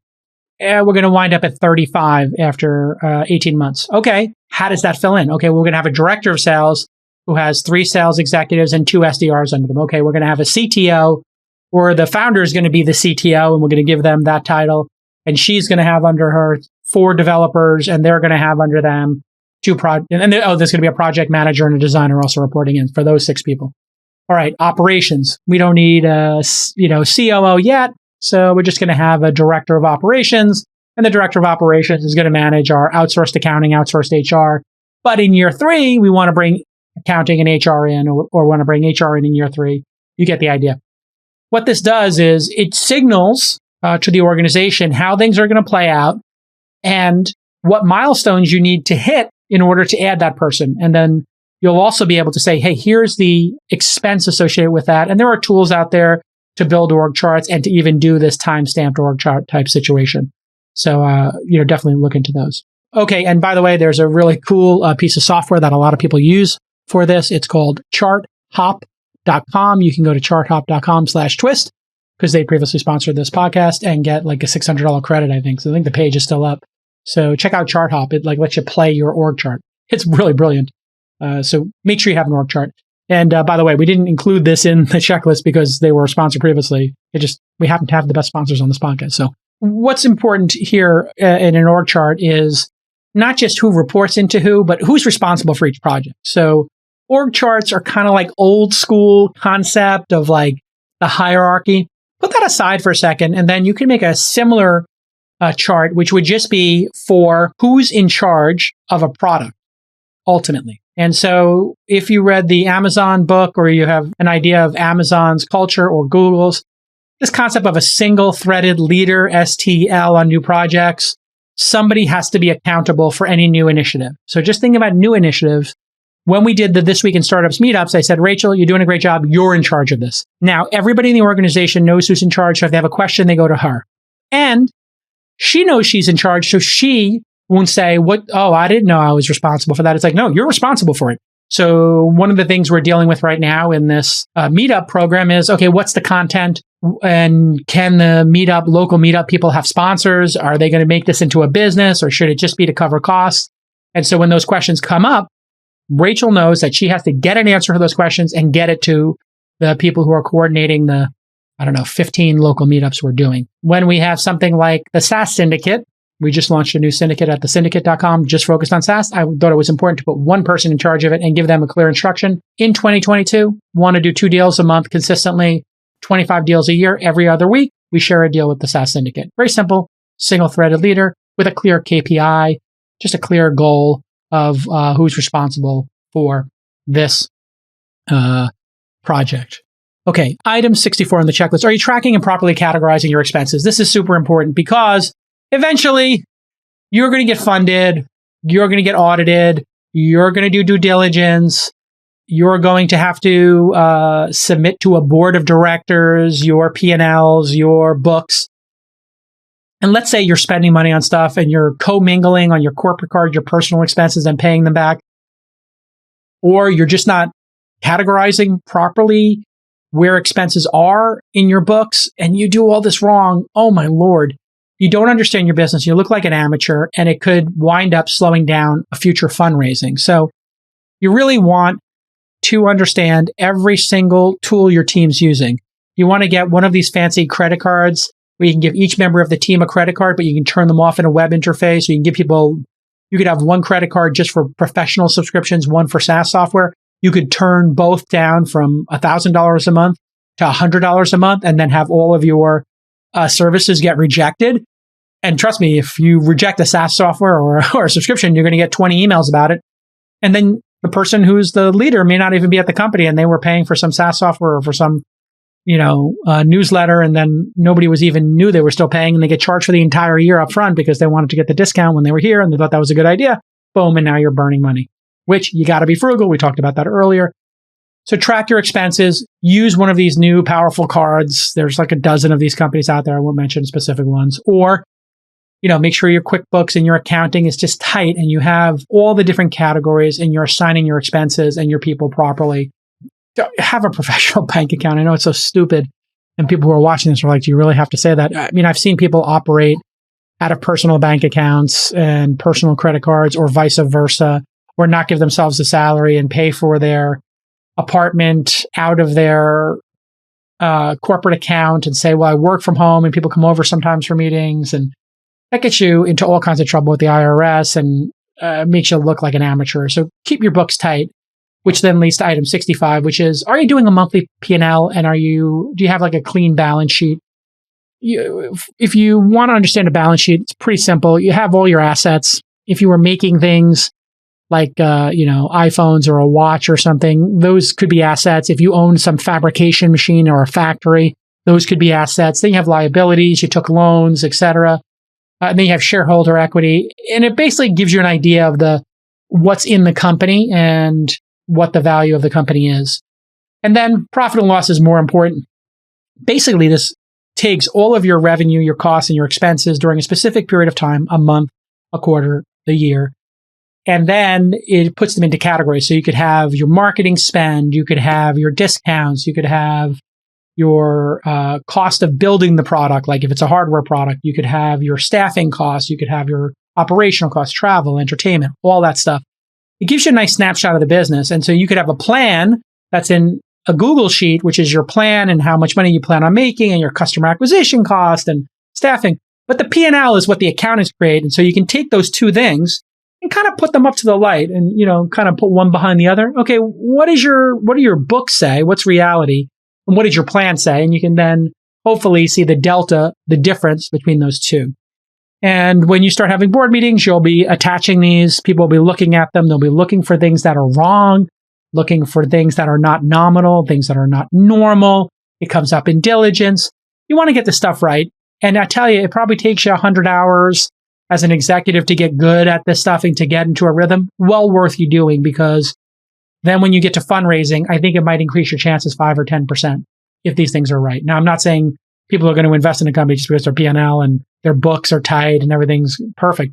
We're going to wind up at 35 after 18 months. Okay, how does that fill in? Okay, we're going to have a director of sales who has 3 sales executives and 2 SDRs under them. Okay, we're going to have a CTO, or the founder is going to be the CTO, and we're going to give them that title. And she's going to have under her 4 developers, and they're going to have under them 2 there's going to be a project manager and a designer also reporting in for those 6 people. All right, operations. We don't need a COO yet, so we're just going to have a director of operations, and the director of operations is going to manage our outsourced accounting, outsourced HR. But in year 3, we want to bring accounting and HR in, or want to bring HR in year 3. You get the idea. What this does is it signals to the organization how things are going to play out and what milestones you need to hit in order to add that person. And then you'll also be able to say, hey, here's the expense associated with that. And there are tools out there to build org charts and to even do this time-stamped org chart type situation. So, definitely look into those. Okay. And by the way, there's a really cool piece of software that a lot of people use for this. It's called charthop.com. You can go to charthop.com/twist because they previously sponsored this podcast and get like a $600 credit, I think. So I think the page is still up. So check out ChartHop. It lets you play your org chart. It's really brilliant. So make sure you have an org chart. And by the way, we didn't include this in the checklist because they were a sponsor previously. We happen to have the best sponsors on this podcast. So what's important here in an org chart is not just who reports into who, but who's responsible for each project. So org charts are kind of like old school concept of like the hierarchy. Put that aside for a second, and then you can make a similar chart, which would just be for who's in charge of a product ultimately. And so if you read the Amazon book or you have an idea of Amazon's culture or Google's, this concept of a single threaded leader, STL, on new projects, somebody has to be accountable for any new initiative. So just think about new initiatives. When we did the This Week in Startups meetups, I said, Rachel, you're doing a great job. You're in charge of this. Now, everybody in the organization knows who's in charge. So if they have a question, they go to her. And she knows she's in charge. So she won't say, I didn't know I was responsible for that. It's like, no, you're responsible for it. So one of the things we're dealing with right now in this meetup program is, okay, what's the content? And can the local meetup people have sponsors? Are they going to make this into a business, or should it just be to cover costs? And so when those questions come up, Rachel knows that she has to get an answer for those questions and get it to the people who are coordinating the, 15 local meetups we're doing. When we have something like the SaaS Syndicate, we just launched a new syndicate at thesyndicate.com, just focused on SaaS. I thought it was important to put one person in charge of it and give them a clear instruction. In 2022, want to do 2 deals a month consistently, 25 deals a year, every other week. We share a deal with the SaaS Syndicate. Very simple, single-threaded leader with a clear KPI, just a clear goal of who's responsible for this project. Okay, item 64 on the checklist. Are you tracking and properly categorizing your expenses? This is super important because eventually you're going to get funded, you're going to get audited, you're going to do due diligence, you're going to have to submit to a board of directors your P&Ls, your books. And let's say you're spending money on stuff and you're commingling on your corporate card, your personal expenses, and paying them back. Or you're just not categorizing properly where expenses are in your books and you do all this wrong. Oh my Lord. You don't understand your business. You look like an amateur and it could wind up slowing down a future fundraising. So you really want to understand every single tool your team's using. You want to get one of these fancy credit cards where you can give each member of the team a credit card, but you can turn them off in a web interface. So you can give people, you could have one credit card just for professional subscriptions, one for SaaS software. You could turn both down from $1,000 a month to $100 a month and then have all of your services get rejected. And trust me, if you reject a SaaS software or a subscription, you're going to get 20 emails about it. And then the person who's the leader may not even be at the company and they were paying for some SaaS software or for some, newsletter. And then nobody knew they were still paying, and they get charged for the entire year up front because they wanted to get the discount when they were here and they thought that was a good idea. Boom. And now you're burning money, which you got to be frugal. We talked about that earlier. So track your expenses, use one of these new powerful cards. There's like a dozen of these companies out there. I won't mention specific ones. Or, make sure your QuickBooks and your accounting is just tight and you have all the different categories and you're assigning your expenses and your people properly. Have a professional bank account. I know it's so stupid. And people who are watching this are like, do you really have to say that? I mean, I've seen people operate out of personal bank accounts and personal credit cards or vice versa, or not give themselves a salary and pay for their apartment out of their corporate account and say, well, I work from home and people come over sometimes for meetings. And that gets you into all kinds of trouble with the IRS and makes you look like an amateur. So keep your books tight, which then leads to item 65, which is, are you doing a monthly P&L and do you have like a clean balance sheet? If you want to understand a balance sheet, it's pretty simple. You have all your assets. If you were making things like, iPhones or a watch or something, those could be assets. If you own some fabrication machine or a factory, those could be assets. Then you have liabilities, you took loans, etc. And then you have shareholder equity. And it basically gives you an idea of what's in the company and what the value of the company is. And then profit and loss is more important. Basically, this takes all of your revenue, your costs, and your expenses during a specific period of time, a month, a quarter, a year. And then it puts them into categories. So you could have your marketing spend, you could have your discounts, you could have your cost of building the product. Like if it's a hardware product, you could have your staffing costs, you could have your operational costs, travel, entertainment, all that stuff. It gives you a nice snapshot of the business. And so you could have a plan that's in a Google sheet, which is your plan and how much money you plan on making and your customer acquisition cost and staffing. But the P&L is what the accountants create. And so you can take those two things and kind of put them up to the light and, kind of put one behind the other. Okay, what do your books say? What's reality? And what does your plan say? And you can then hopefully see the delta, the difference between those two. And when you start having board meetings, you'll be attaching these. People will be looking at them. They'll be looking for things that are wrong, looking for things that are not nominal, things that are not normal. It comes up in diligence. You want to get the stuff right. And I tell you, it probably takes you 100 hours as an executive to get good at this stuff and to get into a rhythm. Well worth you doing, because then when you get to fundraising, I think it might increase your chances 5 or 10% if these things are right. Now, I'm not saying people are going to invest in a company just because their P&L and their books are tight and everything's perfect.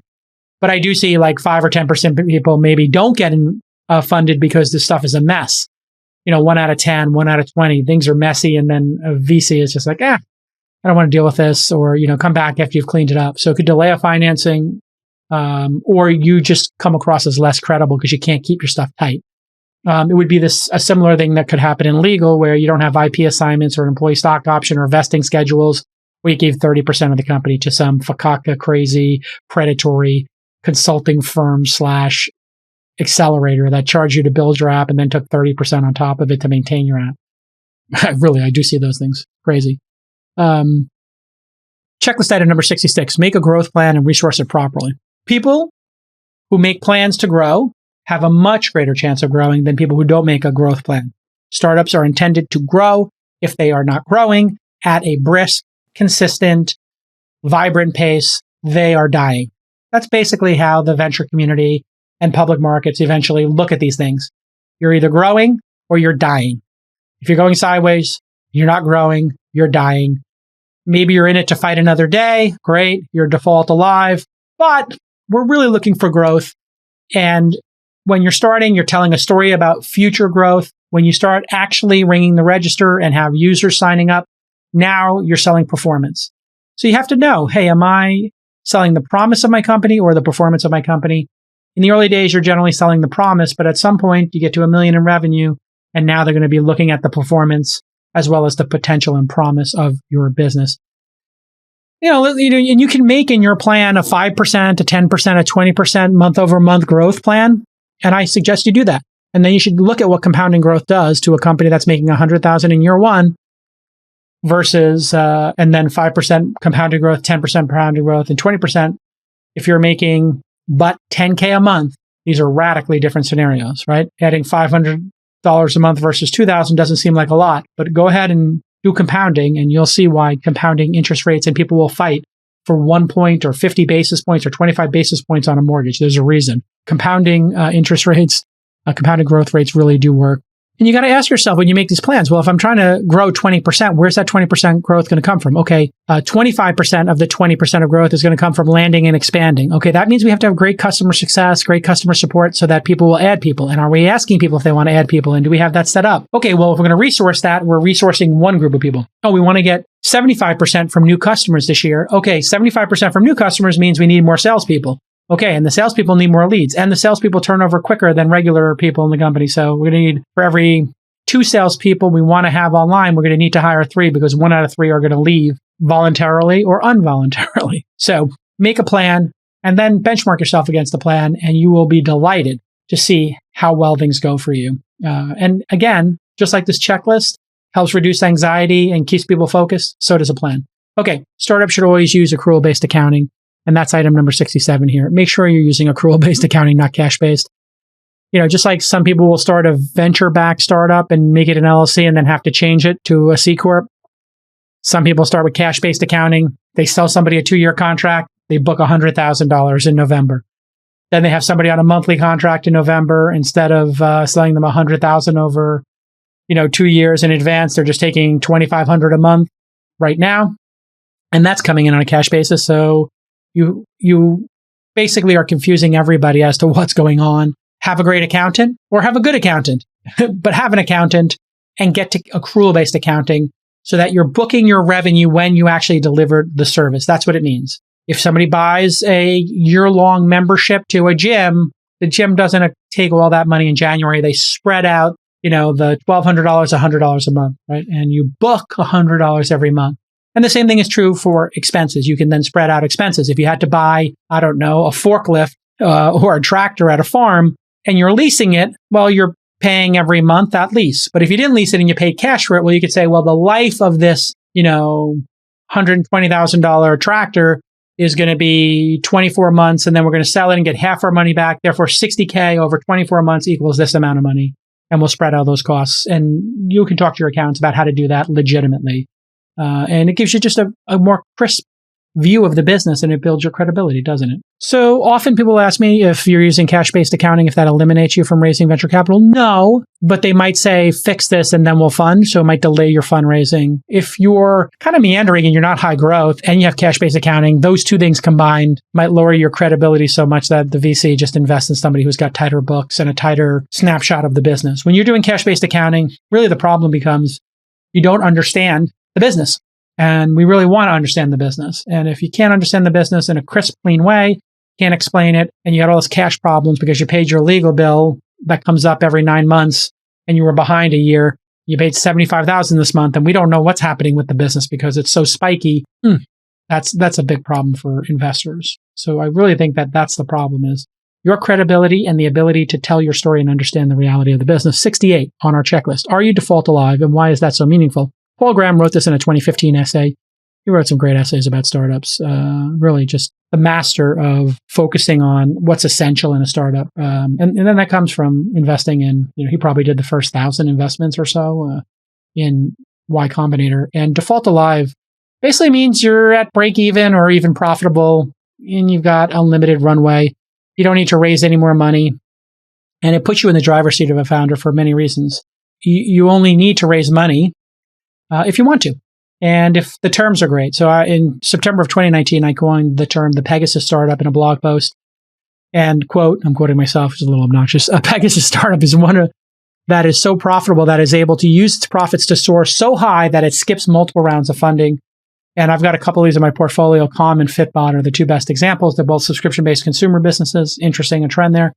But I do see like 5 or 10% of people maybe don't get funded because this stuff is a mess. 1 out of 10, 1 out of 20, things are messy. And then a VC is just like, I don't want to deal with this, or, come back after you've cleaned it up. So it could delay a financing, or you just come across as less credible because you can't keep your stuff tight. It would be a similar thing that could happen in legal, where you don't have IP assignments or an employee stock option or vesting schedules, where you gave 30% of the company to some fakaka, crazy, predatory consulting firm / accelerator that charged you to build your app and then took 30% on top of it to maintain your app. I do see those things. Crazy. Checklist item number 66, make a growth plan and resource it properly. People who make plans to grow have a much greater chance of growing than people who don't make a growth plan. Startups are intended to grow. If they are not growing at a brisk, consistent, vibrant pace, they are dying. That's basically how the venture community and public markets eventually look at these things. You're either growing or you're dying. If you're going sideways, you're not growing, you're dying. Maybe you're in it to fight another day. Great. You're default alive. But we're really looking for growth. And when you're starting, you're telling a story about future growth. When you start actually ringing the register and have users signing up, now you're selling performance. So you have to know, hey, am I selling the promise of my company or the performance of my company? In the early days, you're generally selling the promise, but at some point you get to $1 million in revenue, and now they're going to be looking at the performance as well as the potential and promise of your business. And you can make in your plan a 5%, a 10%, a 20% month over month growth plan. And I suggest you do that. And then you should look at what compounding growth does to a company that's making 100,000 in year one versus, and then 5% compounded growth, 10% compounded growth, and 20% if you're making but 10K a month. These are radically different scenarios, right? Adding $500 a month versus 2,000 doesn't seem like a lot, but go ahead and do compounding and you'll see why compounding interest rates, and people will fight for 1 point or 50 basis points or 25 basis points on a mortgage. There's a reason. Compounding interest rates, compounded growth rates really do work. And you got to ask yourself when you make these plans, well, if I'm trying to grow 20%, where's that 20% growth going to come from? Okay, 25% of the 20% of growth is going to come from landing and expanding. Okay, that means we have to have great customer success, great customer support so that people will add people. And are we asking people if they want to add people? And do we have that set up? Okay, well, if we're going to resource that, we're resourcing one group of people. Oh, we want to get 75% from new customers this year. Okay, 75% from new customers means we need more salespeople. Okay, and the salespeople need more leads, and the salespeople turn over quicker than regular people in the company. So we're going to need, for every 2 salespeople we want to have online, we're going to need to hire 3 because 1 out of 3 are going to leave voluntarily or involuntarily. So make a plan and then benchmark yourself against the plan, and you will be delighted to see how well things go for you. And again, just like this checklist helps reduce anxiety and keeps people focused, so does a plan. Okay, startups should always use accrual-based accounting. And that's item number 67 here. Make sure you're using accrual-based accounting, not cash-based. Just like some people will start a venture-backed startup and make it an LLC and then have to change it to a C Corp. Some people start with cash-based accounting. They sell somebody a 2-year contract. They book $100,000 in November. Then they have somebody on a monthly contract in November. Instead of selling them $100,000 over, 2 years in advance, they're just taking $2,500 a month right now. And that's coming in on a cash basis. So you basically are confusing everybody as to what's going on. Have a great accountant or have a good accountant, but have an accountant and get to accrual-based accounting so that you're booking your revenue when you actually delivered the service. That's what it means. If somebody buys a year-long membership to a gym, the gym doesn't take all that money in January. They spread out, the $1,200, $100 a month, right? And you book $100 every month. And the same thing is true for expenses. You can then spread out expenses. If you had to buy, I don't know, a forklift or a tractor at a farm and you're leasing it, well, you're paying every month that lease. But if you didn't lease it and you paid cash for it, well, you could say, well, the life of this, $120,000 tractor is going to be 24 months, and then we're going to sell it and get half our money back. Therefore, $60K over 24 months equals this amount of money. And we'll spread out those costs. And you can talk to your accountants about how to do that legitimately. And it gives you just a more crisp view of the business, and it builds your credibility, doesn't it? So often people ask me if you're using cash-based accounting, if that eliminates you from raising venture capital. No, but they might say, fix this and then we'll fund. So it might delay your fundraising. If you're kind of meandering and you're not high growth and you have cash-based accounting, those two things combined might lower your credibility so much that the VC just invests in somebody who's got tighter books and a tighter snapshot of the business. When you're doing cash-based accounting, really the problem becomes you don't understand the business. And we really want to understand the business. And if you can't understand the business in a crisp, clean way, can't explain it, and you got all those cash problems because you paid your legal bill that comes up every 9 months and you were behind a year, you paid $75,000 this month and we don't know what's happening with the business because it's so spiky. That's a big problem for investors. So I really think that that's the problem, is your credibility and the ability to tell your story and understand the reality of the business. 68 on our checklist. Are you default alive, and why is that so meaningful? Paul Graham wrote this in a 2015 essay. He wrote some great essays about startups, really just the master of focusing on what's essential in a startup. And then that comes from investing in, he probably did the first 1,000 investments or so in Y Combinator. And default alive basically means you're at break even or even profitable, and you've got unlimited runway. You don't need to raise any more money. And it puts you in the driver's seat of a founder for many reasons. You only need to raise money if you want to, and if the terms are great. So in September of 2019, I coined the term the Pegasus startup in a blog post. And quote, I'm quoting myself, it's a little obnoxious. A Pegasus startup is one that is so profitable that is able to use its profits to soar so high that it skips multiple rounds of funding. And I've got a couple of these in my portfolio. Calm and Fitbot are the two best examples. They're both subscription-based consumer businesses. Interesting, a trend there.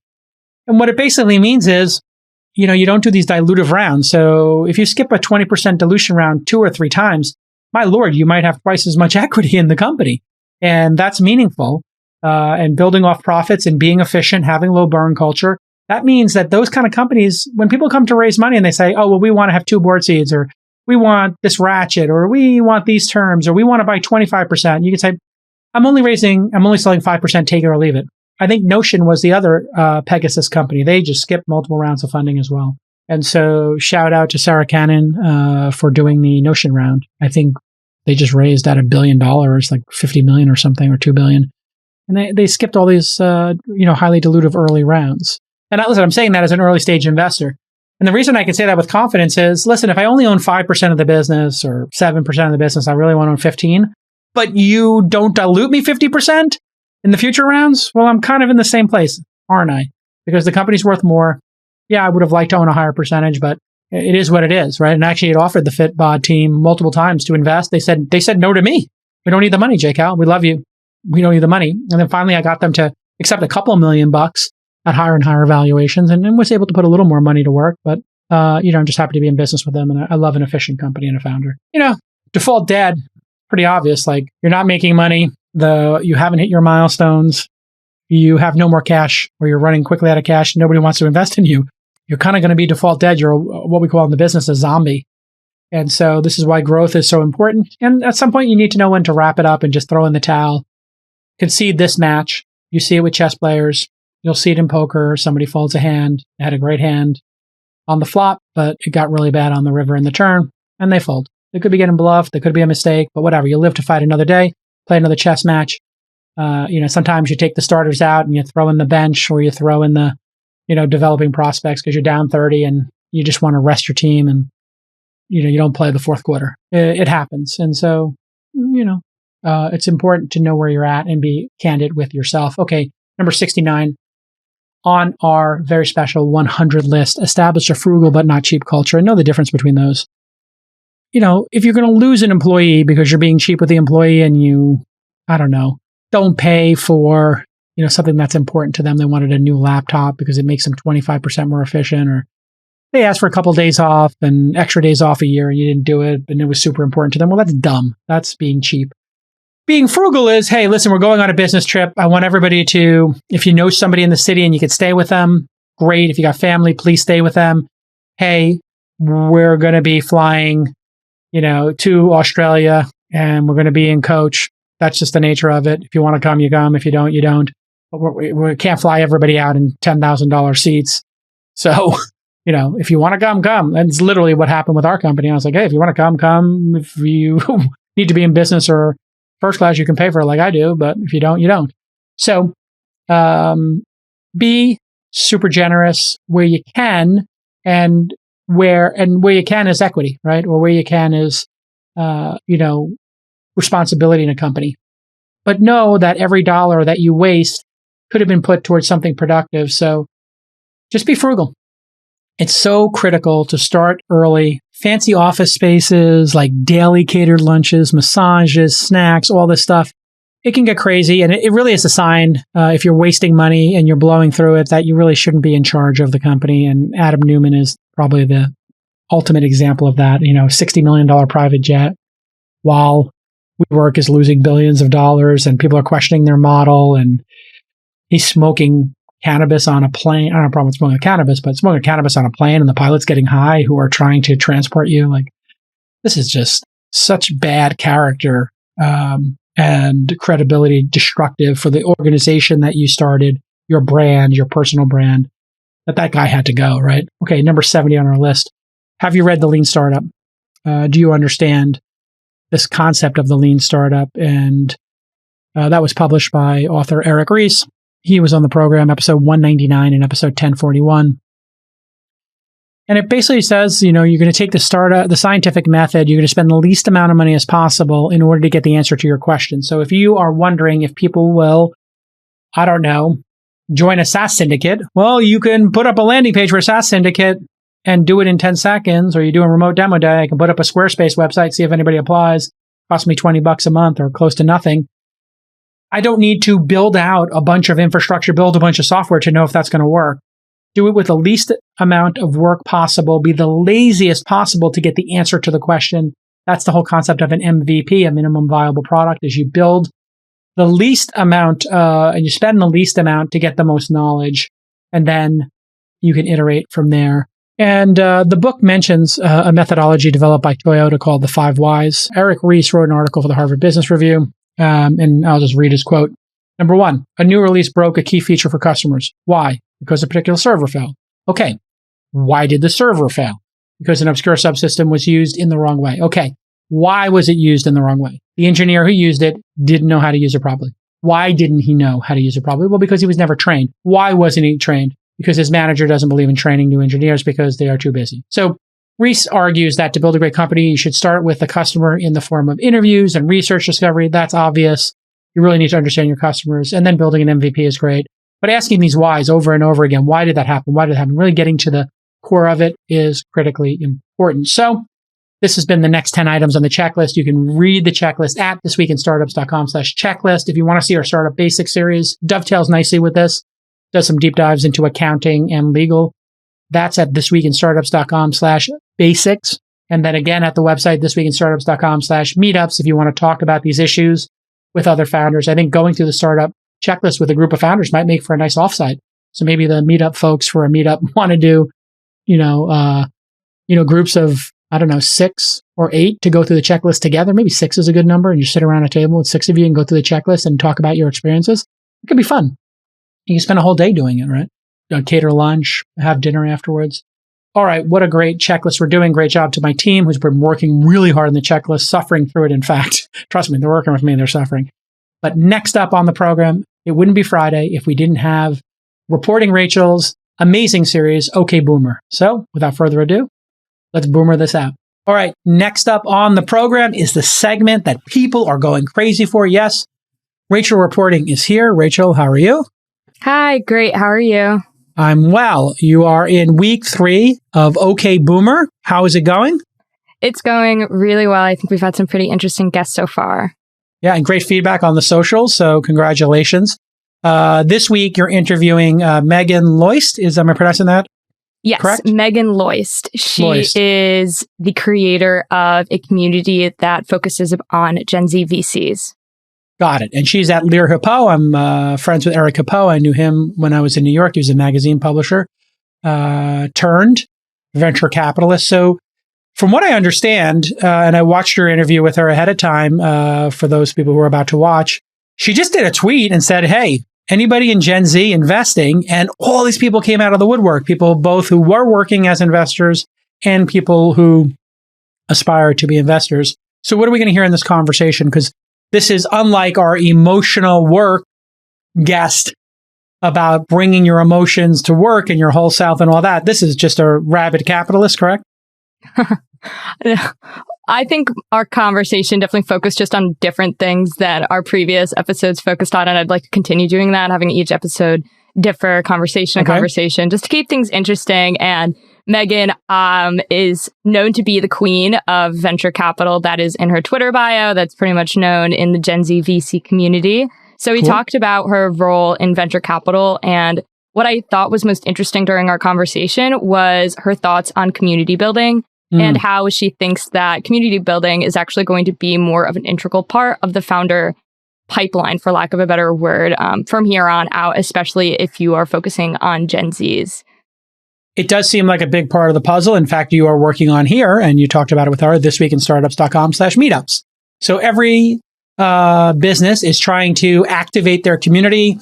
And what it basically means is, you don't do these dilutive rounds. So if you skip a 20% dilution round 2 or 3 times, my Lord, you might have twice as much equity in the company. And that's meaningful. And building off profits and being efficient, having low burn culture. That means that those kind of companies, when people come to raise money and they say, oh, well, we want to have 2 board seats, or we want this ratchet, or we want these terms, or we want to buy 25%. You can say, I'm only selling 5%, take it or leave it. I think Notion was the other Pegasus company. They just skipped multiple rounds of funding as well. And so shout out to Sarah Cannon for doing the Notion round. I think they just raised at $1 billion, like 50 million or something, or 2 billion. And they skipped all these, highly dilutive early rounds. And listen, I'm saying that as an early stage investor. And the reason I can say that with confidence is, listen, if I only own 5% of the business or 7% of the business, I really want to own 15, but you don't dilute me 50%? In the future rounds, well, I'm kind of in the same place, aren't I? Because the company's worth more. Yeah, I would have liked to own a higher percentage, but it is what it is, right? And actually, it offered the Fitbod team multiple times to invest. They said no to me. We don't need the money, J. Cal. We love you. We don't need the money. And then finally, I got them to accept a couple $1 million at higher and higher valuations, and was able to put a little more money to work. But I'm just happy to be in business with them, and I love an efficient company and a founder. Default dead, pretty obvious. Like, you're not making money. You haven't hit your milestones, you have no more cash, or you're running quickly out of cash, nobody wants to invest in you. You're kind of going to be default dead. You're what we call in the business a zombie. And so this is why growth is so important. And at some point, you need to know when to wrap it up and just throw in the towel. Concede this match. You see it with chess players. You'll see it in poker. Somebody folds a hand. They had a great hand on the flop, but it got really bad on the river in the turn, and they fold. They could be getting bluffed. They could be a mistake, but whatever. You live to fight another day. Play another chess match. Sometimes you take the starters out and you throw in the bench, or you throw in the, developing prospects because you're down 30 and you just want to rest your team, and, you don't play the fourth quarter. It happens. And so, it's important to know where you're at and be candid with yourself. Okay. Number 69 on our very special 100 list, establish a frugal but not cheap culture. And know the difference between those. If you're going to lose an employee because you're being cheap with the employee and you, don't pay for, something that's important to them. They wanted a new laptop because it makes them 25% more efficient, or they asked for a couple of days off and extra days off a year and you didn't do it, and it was super important to them. Well, that's dumb. That's being cheap. Being frugal is, hey, listen, we're going on a business trip. I want everybody to, if you know somebody in the city and you could stay with them, great. If you got family, please stay with them. Hey, we're going to be flying, to Australia and we're going to be in coach. That's just the nature of it. If you want to come, you come. If you don't, you don't. But we can't fly everybody out in $10,000 seats. So, if you want to come, come. And it's literally what happened with our company. I was like, hey, if you want to come, come. If you need to be in business or first class, you can pay for it like I do. But if you don't, you don't. So be super generous where you can, and where you can is equity, right? Or where you can is, responsibility in a company. But know that every dollar that you waste could have been put towards something productive. So just be frugal. It's so critical to start early. Fancy office spaces like daily catered lunches, massages, snacks, all this stuff. It can get crazy. And it really is a sign, if you're wasting money and you're blowing through it, that you really shouldn't be in charge of the company. And Adam Newman is probably the ultimate example of that. $60 million private jet, while WeWork is losing billions of dollars and people are questioning their model, and he's smoking cannabis on a plane. I don't have a problem with smoking cannabis, but smoking cannabis on a plane and the pilot's getting high who are trying to transport you. Like, this is just such bad character and credibility destructive for the organization that you started, your brand, your personal brand, that guy had to go, right? Okay, number 70 on our list. Have you read The Lean Startup? Do you understand this concept of the lean startup? And that was published by author Eric Ries. He was on the program, episode 199 and episode 1041. And it basically says, you're going to take the scientific method, you're going to spend the least amount of money as possible in order to get the answer to your question. So if you are wondering if people will, I don't know, join a SaaS syndicate, well, you can put up a landing page for a SaaS syndicate and do it in 10 seconds, or you do a remote demo day. I can put up a Squarespace website, see if anybody applies. Costs me $20 a month or close to nothing. I don't need to build out a bunch of infrastructure, build a bunch of software to know if that's going to work. Do it with the least amount of work possible. Be the laziest possible to get the answer to the question. That's the whole concept of an MVP, a minimum viable product, is you build the least amount and you spend the least amount to get the most knowledge. And then you can iterate from there. And the book mentions a methodology developed by Toyota called the 5 Whys. Eric Ries wrote an article for the Harvard Business Review, and I'll just read his quote. Number 1, a new release broke a key feature for customers. Why? Because a particular server fell. Okay, why did the server fail? Because an obscure subsystem was used in the wrong way. Okay, why was it used in the wrong way? The engineer who used it didn't know how to use it properly. Why didn't he know how to use it properly? Well, because he was never trained. Why wasn't he trained? Because his manager doesn't believe in training new engineers because they are too busy. So Ries argues that to build a great company, you should start with the customer in the form of interviews and research discovery. That's obvious. You really need to understand your customers. And then building an MVP is great. But asking these whys over and over again, why did that happen? Why did it happen? Really getting to the core of it is critically important. So this has been the next 10 items on the checklist. You can read the checklist at thisweekinstartups.com/checklist. If you want to see our Startup Basics series, dovetails nicely with this. Does some deep dives into accounting and legal. That's at thisweekinstartups.com/basics. And then again at the website, thisweekinstartups.com/meetups, if you want to talk about these issues with other founders. I think going through the startup checklist with a group of founders might make for a nice offsite. So maybe the meetup folks for a meetup want to do, groups of, 6 or 8 to go through the checklist together. Maybe 6 is a good number, and you sit around a table with 6 of you and go through the checklist and talk about your experiences. It could be fun. You can spend a whole day doing it, right? Cater lunch, have dinner afterwards. All right, what a great checklist we're doing. Great job to my team who's been working really hard on the checklist, suffering through it. In fact, trust me, they're working with me, they're suffering. But next up on the program, it wouldn't be Friday if we didn't have Reporting Rachel's amazing series, OK Boomer. So without further ado, let's boomer this out. All right, next up on the program is the segment that people are going crazy for. Yes, Rachel Reporting is here. Rachel, how are you? Hi, great. How are you? I'm well. You are in week 3 of OK Boomer. How is it going? It's going really well. I think we've had some pretty interesting guests so far. Yeah, and great feedback on the socials. So congratulations. This week, you're interviewing Meagan Loyst. Am I pronouncing that Yes, correct? Meagan Loyst. She is the creator of a community that focuses on Gen Z VCs. Got it. And she's at Lear Hippo. I'm friends with Eric Hippo. I knew him when I was in New York. He was a magazine publisher, turned venture capitalist. So from what I understand, and I watched your interview with her ahead of time, for those people who are about to watch, she just did a tweet and said, hey, anybody in Gen Z investing? And all these people came out of the woodwork, people both who were working as investors and people who aspire to be investors. So what are we going to hear in this conversation? Because this is unlike our emotional work guest about bringing your emotions to work and your whole self and all that. This is just a rabid capitalist, correct? I think our conversation definitely focused just on different things that our previous episodes focused on. And I'd like to continue doing that, having each episode differ conversation, just to keep things interesting. And Meagan is known to be the queen of venture capital. That is in her Twitter bio. That's pretty much known in the Gen Z VC community. So we talked about her role in venture capital. And what I thought was most interesting during our conversation was her thoughts on community building and how she thinks that community building is actually going to be more of an integral part of the founder pipeline, for lack of a better word, from here on out, especially if you are focusing on Gen Zs. It does seem like a big part of the puzzle. In fact, you are working on here, and you talked about it with her, thisweekinstartups.com/meetups. So every business is trying to activate their community,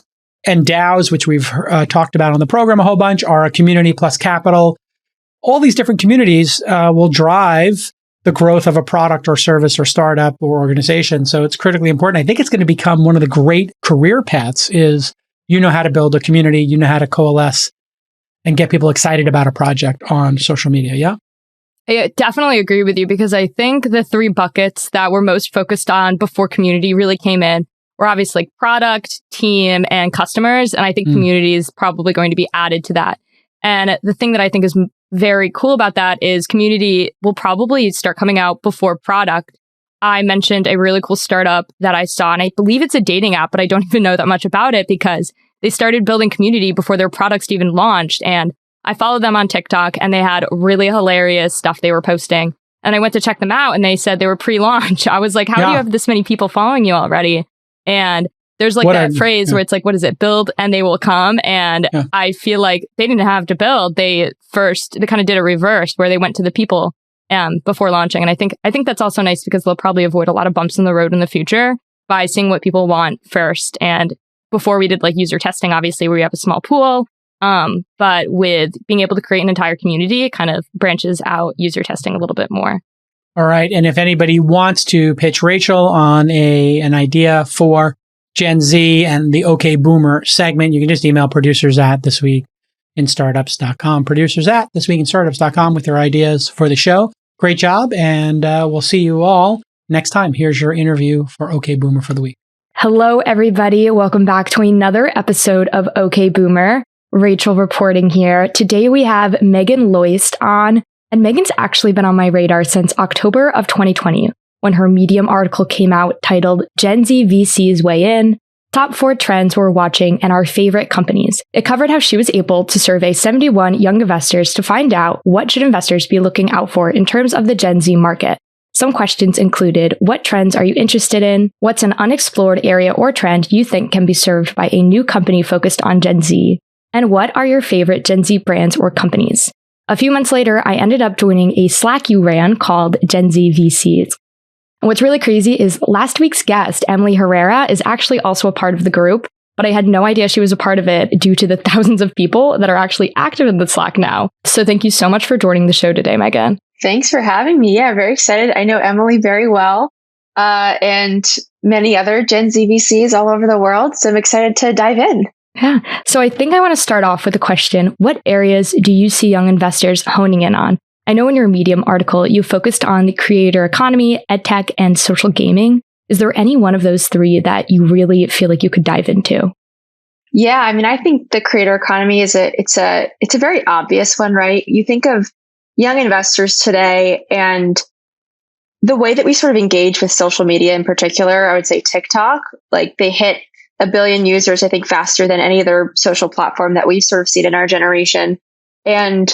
and DAOs, which we've talked about on the program a whole bunch, are a community plus capital. All these different communities will drive the growth of a product or service or startup or organization. So it's critically important. I think it's going to become one of the great career paths is you know how to build a community, you know how to coalesce and get people excited about a project on social media. Yeah? I definitely agree with you, because I think the three buckets that we're most focused on before community really came in were obviously product, team, and customers. And I think community is probably going to be added to that. And the thing that I think is very cool about that is community will probably start coming out before product. I mentioned a really cool startup that I saw, and I believe it's a dating app, but I don't even know that much about it because they started building community before their products even launched. And I followed them on TikTok, and they had really hilarious stuff they were posting. And I went to check them out, and they said they were pre-launch. I was like, how do you have this many people following you already? And there's like that phrase where it's like, what is it? Build and they will come. And I feel like they didn't have to build. They kind of did a reverse where they went to the people before launching. And I think that's also nice because they'll probably avoid a lot of bumps in the road in the future by seeing what people want first. And before we did like user testing, obviously, where we have a small pool. But with being able to create an entire community, it kind of branches out user testing a little bit more. All right. And if anybody wants to pitch Rachel on an idea for Gen Z and the OK Boomer segment, you can just email producers@thisweekinstartups.com. Producers@thisweekinstartups.com with your ideas for the show. Great job. And we'll see you all next time. Here's your interview for OK Boomer for the week. Hello, everybody. Welcome back to another episode of OK Boomer. Rachel reporting here. Today we have Meagan Loyst on, and Meagan's actually been on my radar since October of 2020 when her Medium article came out titled Gen Z VCs Weigh In, Top 4 Trends We're Watching and Our Favorite Companies. It covered how she was able to survey 71 young investors to find out what should investors be looking out for in terms of the Gen Z market. Some questions included, what trends are you interested in? What's an unexplored area or trend you think can be served by a new company focused on Gen Z? And what are your favorite Gen Z brands or companies? A few months later, I ended up joining a Slack you ran called Gen Z VCs. And what's really crazy is last week's guest, Emily Herrera, is actually also a part of the group, but I had no idea she was a part of it due to the thousands of people that are actually active in the Slack now. So thank you so much for joining the show today, Meagan. Thanks for having me. Yeah, very excited. I know Emily very well, and many other Gen Z VCs all over the world. So I'm excited to dive in. Yeah. So I think I want to start off with a question. What areas do you see young investors honing in on? I know in your Medium article, you focused on the creator economy, edtech, and social gaming. Is there any one of those three that you really feel like you could dive into? Yeah, I mean, I think the creator economy is it's a very obvious one, right? You think of young investors today and the way that we sort of engage with social media in particular, I would say TikTok, like they hit 1 billion users, I think, faster than any other social platform that we've sort of seen in our generation. And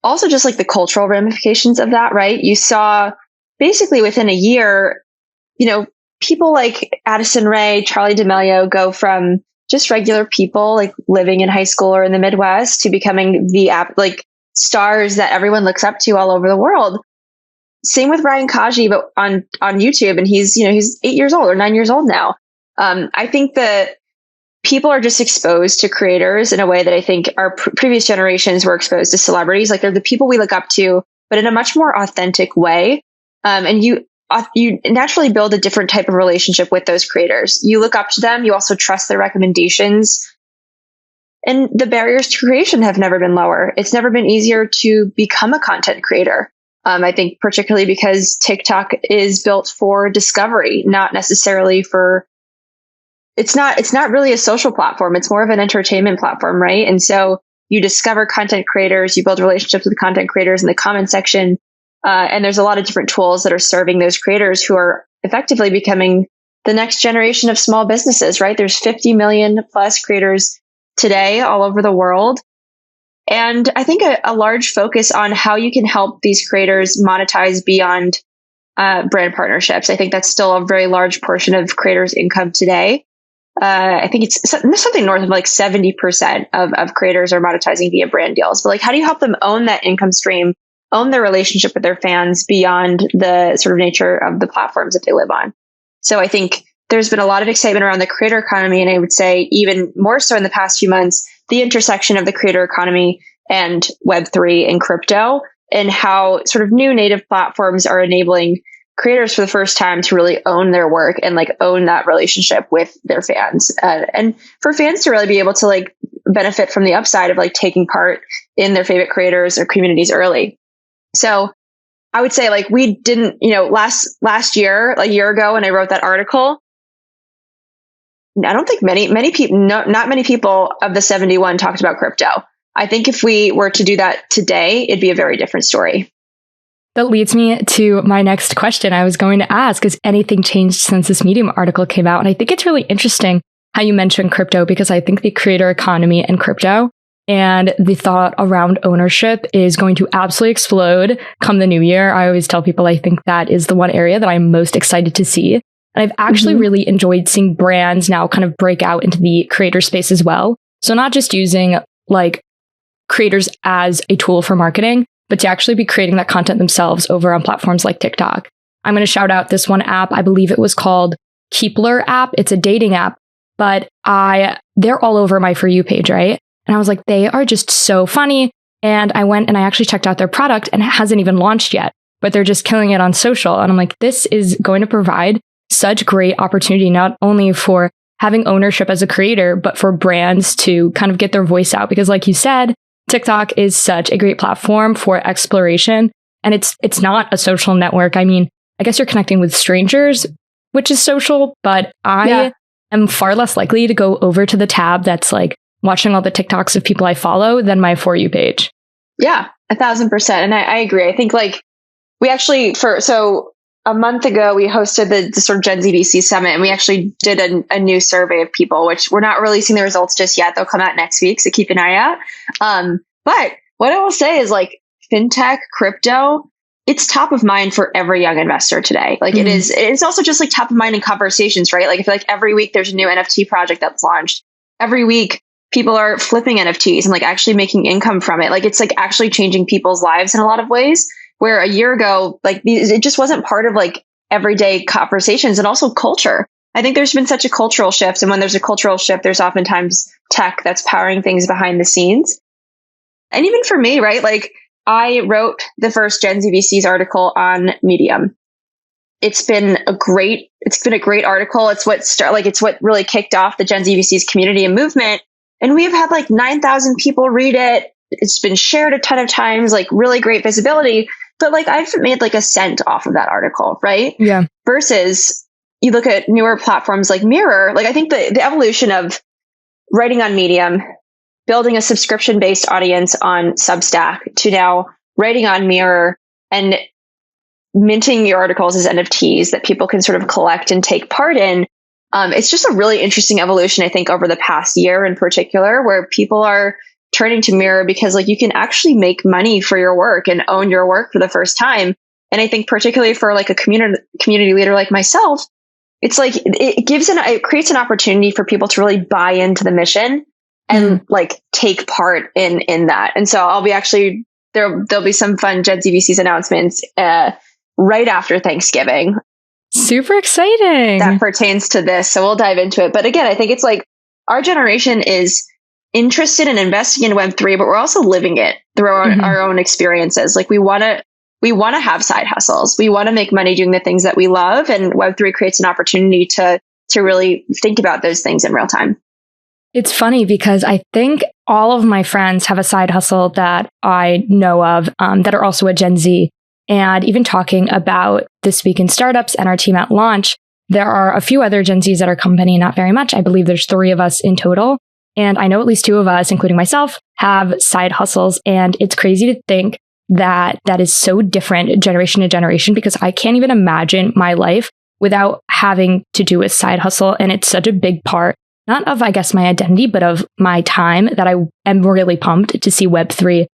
also just like the cultural ramifications of that, right? You saw basically within a year, people like Addison Rae, Charlie D'Amelio go from just regular people like living in high school or in the Midwest to becoming like stars that everyone looks up to all over the world. Same with Ryan Kaji, but on YouTube, and he's 8 years old or 9 years old now. I think that people are just exposed to creators in a way that I think our previous generations were exposed to celebrities. Like they're the people we look up to, but in a much more authentic way. And you naturally build a different type of relationship with those creators. You look up to them. You also trust their recommendations. And the barriers to creation have never been lower. It's never been easier to become a content creator. I think particularly because TikTok is built for discovery, not necessarily it's not really a social platform. It's more of an entertainment platform, right? And so you discover content creators, you build relationships with content creators in the comment section. And there's a lot of different tools that are serving those creators who are effectively becoming the next generation of small businesses, right? There's 50 million plus creators today all over the world. And I think a large focus on how you can help these creators monetize beyond brand partnerships. I think that's still a very large portion of creators' income today. I think it's something north of like 70% of creators are monetizing via brand deals. But like, how do you help them own that income stream, own their relationship with their fans beyond the sort of nature of the platforms that they live on? So I think there's been a lot of excitement around the creator economy. And I would say even more so in the past few months, the intersection of the creator economy and Web3 and crypto, and how sort of new native platforms are enabling creators for the first time to really own their work and like own that relationship with their fans. And for fans to really be able to like benefit from the upside of like taking part in their favorite creators or communities early. So I would say like we didn't, last year, like a year ago when I wrote that article, I don't think many people, not many people of the 71 talked about crypto. I think if we were to do that today, it'd be a very different story. That leads me to my next question. I was going to ask, has anything changed since this Medium article came out? And I think it's really interesting how you mentioned crypto, because I think the creator economy and crypto and the thought around ownership is going to absolutely explode come the new year. I always tell people I think that is the one area that I'm most excited to see. And I've actually really enjoyed seeing brands now kind of break out into the creator space as well. So not just using like creators as a tool for marketing, but to actually be creating that content themselves over on platforms like TikTok. I'm going to shout out this one app. I believe it was called Keepler app. It's a dating app, but they're all over my For You page, right? And I was like, they are just so funny. And I went and I actually checked out their product, and it hasn't even launched yet, but they're just killing it on social. And I'm like, this is going to provide such great opportunity, not only for having ownership as a creator, but for brands to kind of get their voice out. Because like you said, TikTok is such a great platform for exploration, and it's not a social network. I mean, I guess you're connecting with strangers, which is social, but I am far less likely to go over to the tab that's like watching all the TikToks of people I follow than my For You page. Yeah, 1,000%. And I agree. I think like we actually, so a month ago, we hosted the sort of Gen Z VC summit, and we actually did a new survey of people, which we're not releasing the results just yet. They'll come out next week, so keep an eye out. But what I will say is like fintech, crypto, it's top of mind for every young investor today. Like it's also just like top of mind in conversations, right? Like I feel like every week there's a new NFT project that's launched. Every week people are flipping NFTs and like actually making income from it. Like it's like actually changing people's lives in a lot of ways. Where a year ago, like it just wasn't part of like everyday conversations, and also culture. I think there's been such a cultural shift. And when there's a cultural shift, there's oftentimes tech that's powering things behind the scenes. And even for me, right? Like I wrote the first Gen Z VCs article on Medium. It's been a great article. It's what really kicked off the Gen Z VCs community and movement. And we have had like 9,000 people read it. It's been shared a ton of times, like really great visibility. But like I've made like a cent off of that article, right? Yeah. Versus you look at newer platforms like Mirror. Like I think the evolution of writing on Medium, building a subscription-based audience on Substack, to now writing on Mirror and minting your articles as NFTs that people can sort of collect and take part in. It's just a really interesting evolution, I think, over the past year in particular, where people are turning to Mirror because like you can actually make money for your work and own your work for the first time. And I think particularly for like a community leader like myself, it's like it creates an opportunity for people to really buy into the mission and like take part in that. And so I'll be actually there'll be some fun Gen Z VCs announcements right after Thanksgiving. Super exciting. That pertains to this. So we'll dive into it. But again, I think it's like our generation is interested in investing in Web3, but we're also living it through our own experiences. Like we want to have side hustles. We want to make money doing the things that we love. And Web3 creates an opportunity to really think about those things in real time. It's funny because I think all of my friends have a side hustle that I know of that are also a Gen Z. And even talking about This Week in Startups and our team at launch, there are a few other Gen Zs at our company, not very much. I believe there's 3 of us in total. And I know at least 2 of us, including myself, have side hustles. And it's crazy to think that is so different generation to generation, because I can't even imagine my life without having to do a side hustle. And it's such a big part, not of, I guess, my identity, but of my time, that I am really pumped to see Web3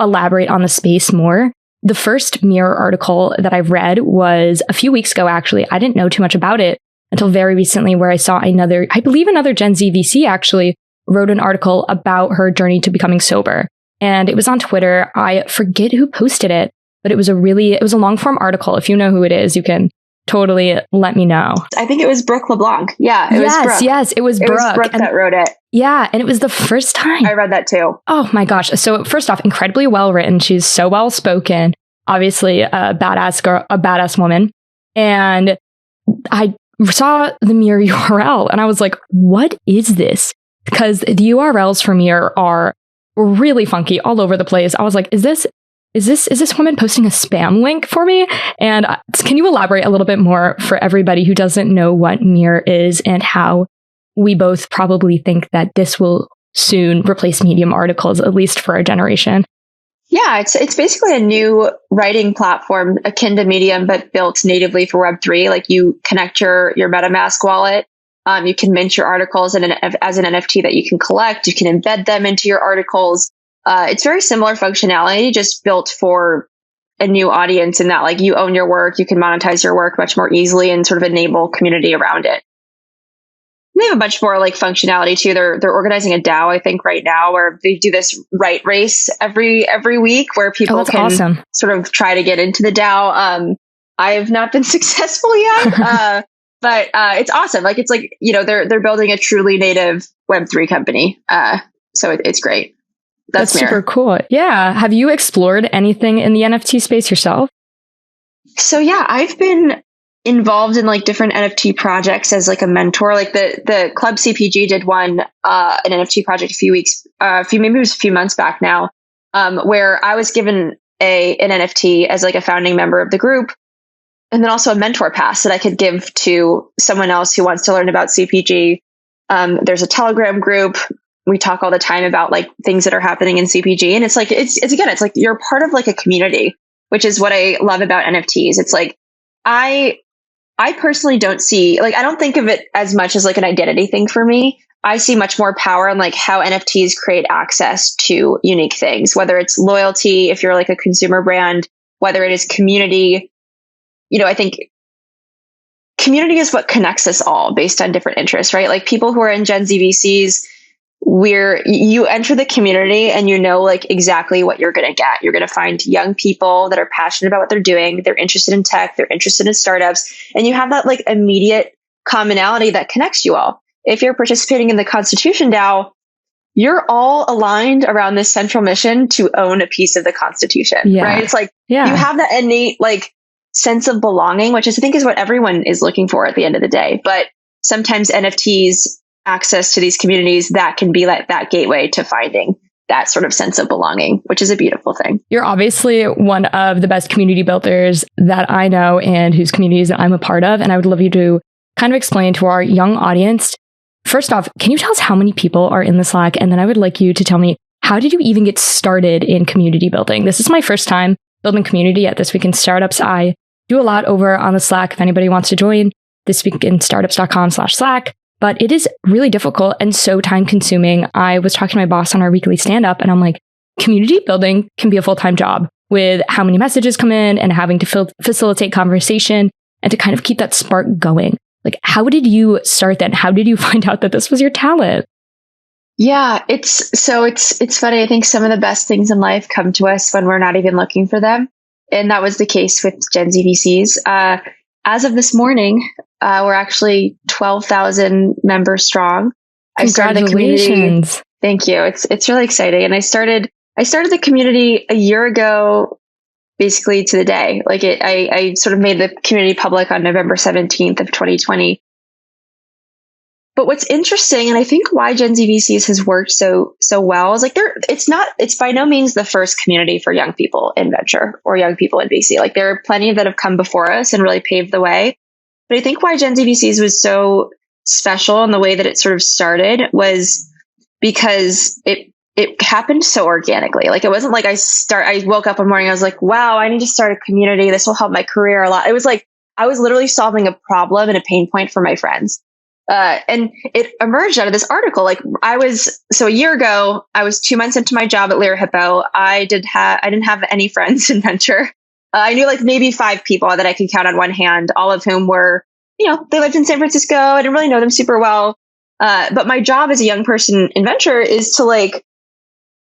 elaborate on the space more. The first Mirror article that I've read was a few weeks ago, actually. I didn't know too much about it until very recently, where I saw another Gen Z VC actually wrote an article about her journey to becoming sober. And it was on Twitter. I forget who posted it, but it was a long form article. If you know who it is, you can totally let me know. I think it was Brooke LeBlanc. Yeah, it was Brooke. Yes, it was Brooke. It was Brooke that wrote it. Yeah, and it was the first time. I read that too. Oh my gosh. So first off, incredibly well written. She's so well spoken. Obviously a badass girl, a badass woman. And I saw the Mirror URL and I was like, what is this? Because the URLs for Mirror are really funky all over the place. I was like, is this woman posting a spam link for me? And can you elaborate a little bit more for everybody who doesn't know what Mirror is and how we both probably think that this will soon replace Medium articles, at least for our generation? Yeah, it's basically a new writing platform akin to Medium, but built natively for Web3. Like you connect your MetaMask wallet. You can mint your articles as an NFT that you can collect. You can embed them into your articles. It's very similar functionality, just built for a new audience in that like you own your work, you can monetize your work much more easily and sort of enable community around it. They have a bunch more like functionality too. They're organizing a DAO, I think, right now, where they do this write race every week where people can sort of try to get into the DAO. I have not been successful yet, but it's awesome. Like it's like, you know, they're building a truly native Web3 company. So it's great. That's super cool. Yeah. Have you explored anything in the NFT space yourself? So yeah, I've been involved in like different NFT projects as like a mentor. Like the Club CPG did an NFT project maybe it was a few months back now, where I was given an NFT as like a founding member of the group, and then also a mentor pass that I could give to someone else who wants to learn about CPG. There's a Telegram group. We talk all the time about like things that are happening in CPG, and it's like it's like you're part of like a community, which is what I love about NFTs. It's like I personally don't see, like, I don't think of it as much as like an identity thing for me. I see much more power in like how NFTs create access to unique things, whether it's loyalty, if you're like a consumer brand, whether it is community. You know, I think community is what connects us all based on different interests, right? Like people who are in Gen Z VCs, you enter the community and you know like exactly what you're going to get. You're going to find young people that are passionate about what they're doing. They're interested in tech. They're interested in startups. And you have that like immediate commonality that connects you all. If you're participating in the Constitution DAO, you're all aligned around this central mission to own a piece of the Constitution, right? It's like you have that innate like sense of belonging, which I think is what everyone is looking for at the end of the day. But sometimes NFTs access to these communities that can be like that gateway to finding that sort of sense of belonging, which is a beautiful thing. You're obviously one of the best community builders that I know and whose communities that I'm a part of. And I would love you to kind of explain to our young audience. First off, can you tell us how many people are in the Slack? And then I would like you to tell me, how did you even get started in community building? This is my first time building community at This Week in Startups. I do a lot over on the Slack. If anybody wants to join, thisweekinstartups.com/Slack. but it is really difficult and so time consuming. I was talking to my boss on our weekly stand up and I'm like, community building can be a full-time job with how many messages come in and having to facilitate conversation and to kind of keep that spark going. Like, how did you start that? How did you find out that this was your talent? Yeah, it's funny. I think some of the best things in life come to us when we're not even looking for them. And that was the case with Gen Z VCs. As of this morning, we're actually 12,000 members strong. I started the community. Thank you. It's really exciting. And I started the community a year ago, basically to the day. Like I sort of made the community public on November 17th of 2020. But what's interesting, and I think why Gen Z VCs has worked so well, is like it's by no means the first community for young people in venture or young people in VC. Like there are plenty that have come before us and really paved the way. But I think why Gen Z VCs was so special in the way that it sort of started was because it happened so organically. Like it wasn't like I woke up one morning, I was like, wow, I need to start a community. This will help my career a lot. It was like I was literally solving a problem and a pain point for my friends. And it emerged out of this article. Like a year ago, I was 2 months into my job at Lyra Hippo. I didn't have any friends in venture. I knew like maybe 5 people that I could count on one hand, all of whom were, they lived in San Francisco. I didn't really know them super well. But my job as a young person in venture is to like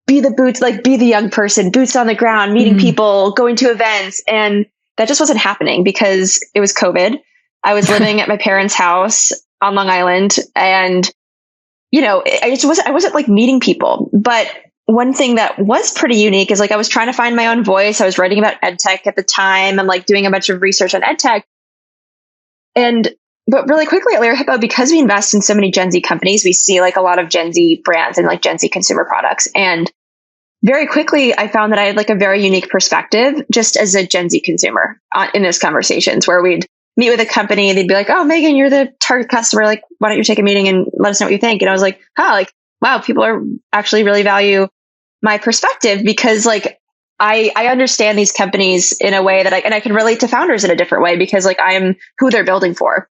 be the young person, boots on the ground, meeting people, going to events. And that just wasn't happening because it was COVID. I was living at my parents' house on Long Island. And, I wasn't like meeting people. But one thing that was pretty unique is like, I was trying to find my own voice. I was writing about EdTech at the time and like doing a bunch of research on EdTech. But really quickly at Lyra Hippo, because we invest in so many Gen Z companies, we see like a lot of Gen Z brands and like Gen Z consumer products. And very quickly, I found that I had like a very unique perspective just as a Gen Z consumer in those conversations where we'd meet with a company, they'd be like, oh, Meagan, you're the target customer. Like, why don't you take a meeting and let us know what you think? And I was like, wow, people are actually really value my perspective because like, I understand these companies in a way that I can relate to founders in a different way because like I'm who they're building for.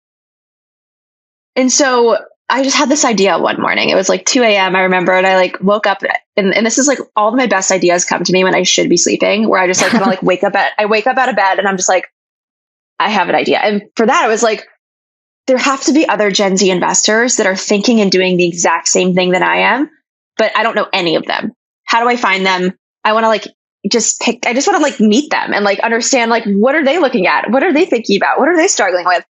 And so I just had this idea one morning. It was like 2 a.m. I remember, and I like woke up and this is like all of my best ideas come to me when I should be sleeping, where I just like kind of like wake up out of bed and I'm just like, I have an idea. And for that, I was like, there have to be other Gen Z investors that are thinking and doing the exact same thing that I am, but I don't know any of them. How do I find them? I want to like I just want to like meet them and like understand like what are they looking at? What are they thinking about? What are they struggling with?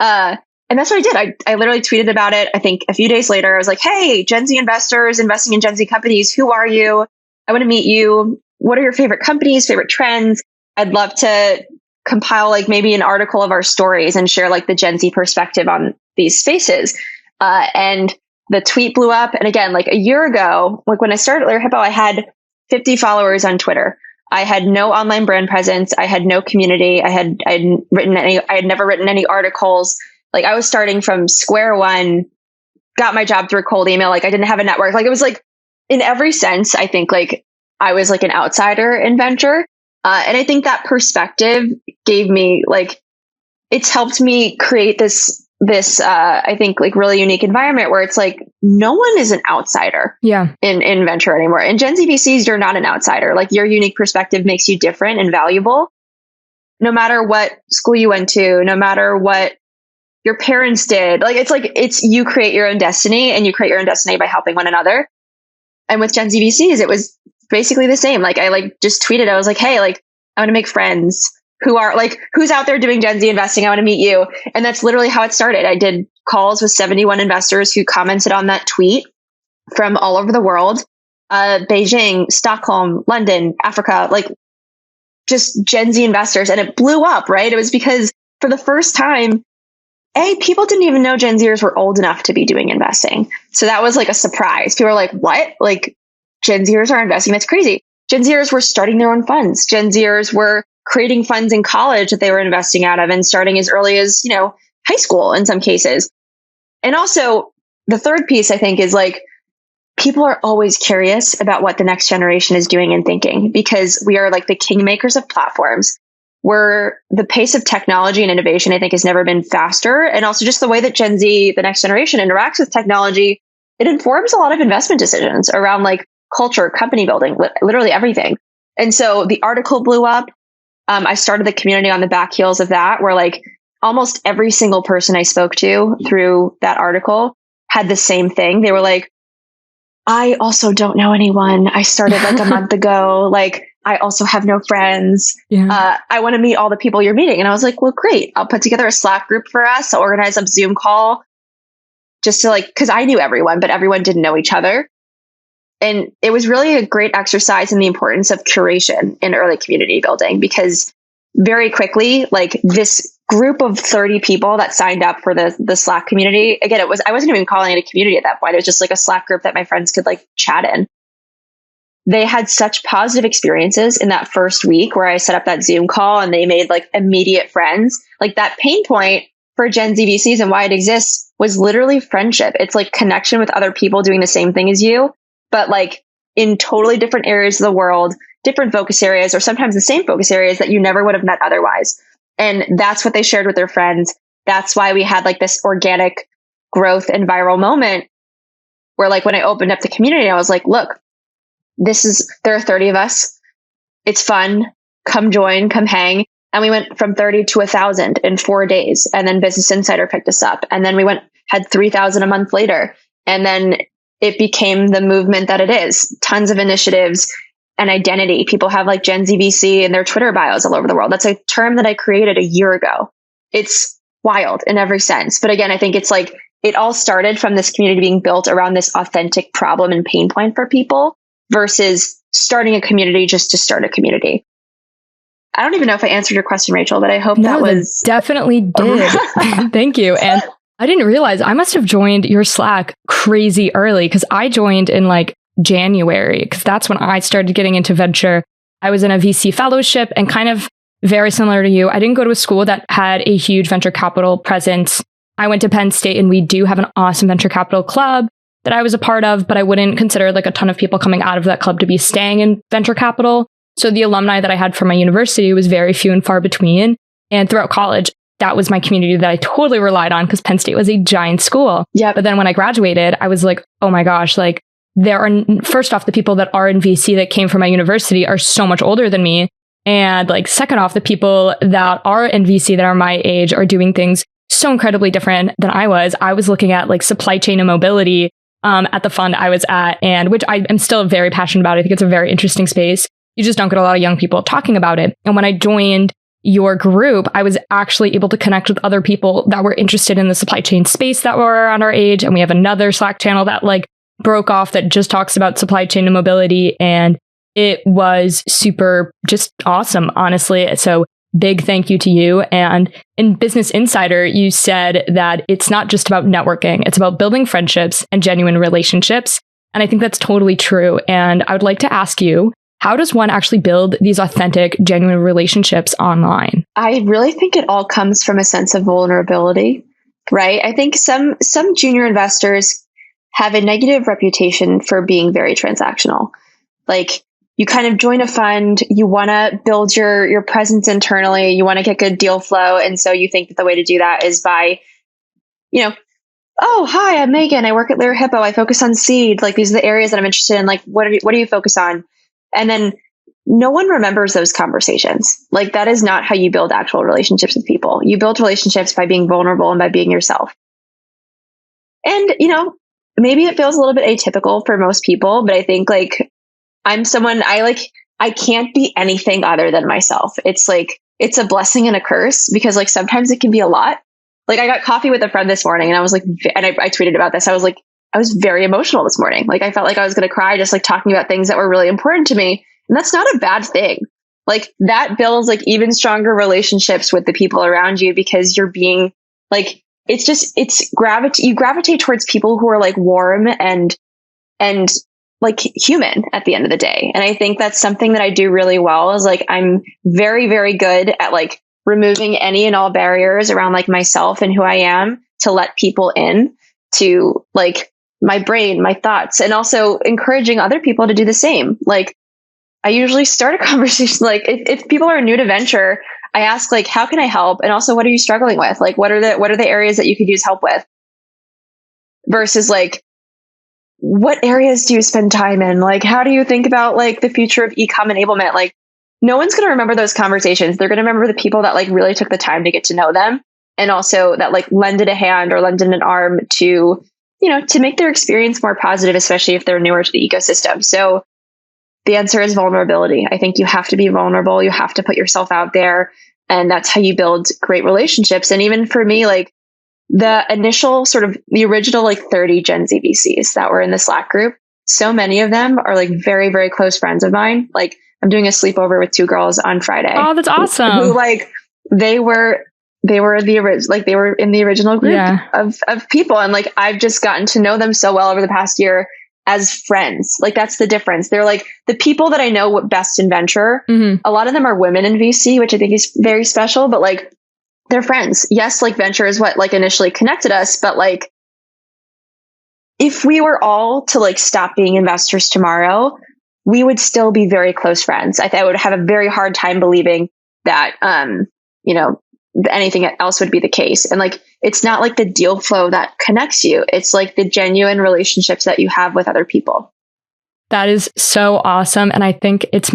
And that's what I did. I literally tweeted about it. I think a few days later, I was like, hey, Gen Z investors investing in Gen Z companies. Who are you? I want to meet you. What are your favorite companies, favorite trends? I'd love to compile like maybe an article of our stories and share like the Gen Z perspective on these spaces. And the tweet blew up. And again, like a year ago, like when I started Lyra Hippo, I had 50 followers on Twitter. I had no online brand presence. I had no community. I had never written any articles. Like I was starting from square one, got my job through cold email. Like I didn't have a network. Like it was like in every sense, I think like I was like an outsider in venture. And I think that perspective gave me like, it's helped me create this I think like really unique environment where it's like, no one is an outsider in venture anymore. In Gen Z VCs, you're not an outsider. Like your unique perspective makes you different and valuable. No matter what school you went to, no matter what your parents did, like it's you create your own destiny and you create your own destiny by helping one another. And with Gen Z VCs, it was basically the same. Like I like just tweeted, I was like, hey, like I want to make friends who are like, who's out there doing Gen Z investing? I want to meet you. And that's literally how it started. I did calls with 71 investors who commented on that tweet from all over the world, Beijing, Stockholm, London, Africa, like just Gen Z investors. And it blew up, right? It was because for the first time, people didn't even know Gen Zers were old enough to be doing investing. So that was like a surprise. People were like, what? Like Gen Zers are investing? That's crazy. Gen Zers were starting their own funds. Gen Zers were creating funds in college that they were investing out of and starting as early as, high school in some cases. And also the third piece I think is like, people are always curious about what the next generation is doing and thinking because we are like the kingmakers of platforms. where the pace of technology and innovation, I think, has never been faster. And also just the way that Gen Z, the next generation, interacts with technology, it informs a lot of investment decisions around like culture, company building, literally everything. And so the article blew up. I started the community on the back heels of that, where like almost every single person I spoke to through that article had the same thing. They were like, I also don't know anyone. I started like a month ago. Like, I also have no friends. Yeah. I want to meet all the people you're meeting. And I was like, well, great. I'll put together a Slack group for us. I'll organize a Zoom call just to like, because I knew everyone, but everyone didn't know each other. And it was really a great exercise in the importance of curation in early community building, because very quickly, like this group of 30 people that signed up for the Slack community, again, I wasn't even calling it a community at that point. It was just like a Slack group that my friends could like chat in. They had such positive experiences in that first week where I set up that Zoom call and they made like immediate friends. Like that pain point for Gen Z VCs and why it exists was literally friendship. It's like connection with other people doing the same thing as you, but like in totally different areas of the world, different focus areas, or sometimes the same focus areas that you never would have met otherwise. And that's what they shared with their friends. That's why we had like this organic growth and viral moment where like when I opened up the community, I was like, look, there are 30 of us. It's fun. Come join, come hang. And we went from 30 to 1,000 in 4 days. And then Business Insider picked us up. And then we had 3,000 a month later. And then it became the movement that it is. Tons of initiatives and identity. People have like Gen Z VC in their Twitter bios all over the world. That's a term that I created a year ago. It's wild in every sense. But again, I think it's like it all started from this community being built around this authentic problem and pain point for people versus starting a community just to start a community. I don't even know if I answered your question, Rachel, but I hope that was... Definitely did. Thank you. And I didn't realize I must have joined your Slack crazy early because I joined in like January, because that's when I started getting into venture. I was in a VC fellowship and kind of very similar to you. I didn't go to a school that had a huge venture capital presence. I went to Penn State and we do have an awesome venture capital club that I was a part of, but I wouldn't consider like a ton of people coming out of that club to be staying in venture capital. So the alumni that I had from my university was very few and far between. And throughout college, that was my community that I totally relied on because Penn State was a giant school. Yeah. But then when I graduated, I was like, oh my gosh, like there are, first off, the people that are in VC that came from my university are so much older than me. And like, second off, the people that are in VC that are my age are doing things so incredibly different than I was. I was looking at like supply chain and mobility at the fund I was at, and which I am still very passionate about. I think it's a very interesting space. You just don't get a lot of young people talking about it. And when I joined your group, I was actually able to connect with other people that were interested in the supply chain space that were around our age. And we have another Slack channel that like broke off that just talks about supply chain and mobility. And it was super just awesome, honestly. So big thank you to you. And in Business Insider, you said that it's not just about networking. It's about building friendships and genuine relationships. And I think that's totally true. And I would like to ask you, how does one actually build these authentic, genuine relationships online? I really think it all comes from a sense of vulnerability, right? I think some junior investors have a negative reputation for being very transactional. Like, you kind of join a fund, you want to build your presence internally, you want to get good deal flow. And so you think that the way to do that is by, oh, hi, I'm Meagan. I work at Layer Hippo. I focus on seed. Like, these are the areas that I'm interested in. Like, what do you focus on? And then no one remembers those conversations. Like, that is not how you build actual relationships with people. You build relationships by being vulnerable and by being yourself. And, maybe it feels a little bit atypical for most people, but I think like I'm someone I can't be anything other than myself. It's like, it's a blessing and a curse because like sometimes it can be a lot. Like, I got coffee with a friend this morning and I was like, and I tweeted about this. I was very emotional this morning. Like, I felt like I was going to cry just like talking about things that were really important to me. And that's not a bad thing. Like, that builds like even stronger relationships with the people around you because you're being like, you gravitate towards people who are like warm and like human at the end of the day. And I think that's something that I do really well is like, I'm very, very good at like removing any and all barriers around like myself and who I am to let people in to like my brain, my thoughts, and also encouraging other people to do the same. Like, I usually start a conversation, like if people are new to venture, I ask like, how can I help? And also, what are you struggling with? Like, what are the areas that you could use help with? Versus like, what areas do you spend time in? Like, how do you think about like the future of e-com enablement? Like, no one's going to remember those conversations. They're going to remember the people that like really took the time to get to know them. And also that like lended a hand or lended an arm to, to make their experience more positive, especially if they're newer to the ecosystem. So the answer is vulnerability. I think you have to be vulnerable. You have to put yourself out there. And that's how you build great relationships. And even for me, like the initial the original like 30 Gen Z VCs that were in the Slack group, so many of them are like very, very close friends of mine. Like I'm doing a sleepover with 2 girls on Friday. Oh, that's awesome. Who like, they were in the original group of people. And like, I've just gotten to know them so well over the past year as friends. Like that's the difference. They're like the people that I know best in venture. Mm-hmm. A lot of them are women in VC, which I think is very special, but like they're friends. Yes. Like venture is what like initially connected us, but like if we were all to like stop being investors tomorrow, we would still be very close friends. I would have a very hard time believing that, anything else would be the case. And like, it's not like the deal flow that connects you. It's like the genuine relationships that you have with other people. That is so awesome. And I think it's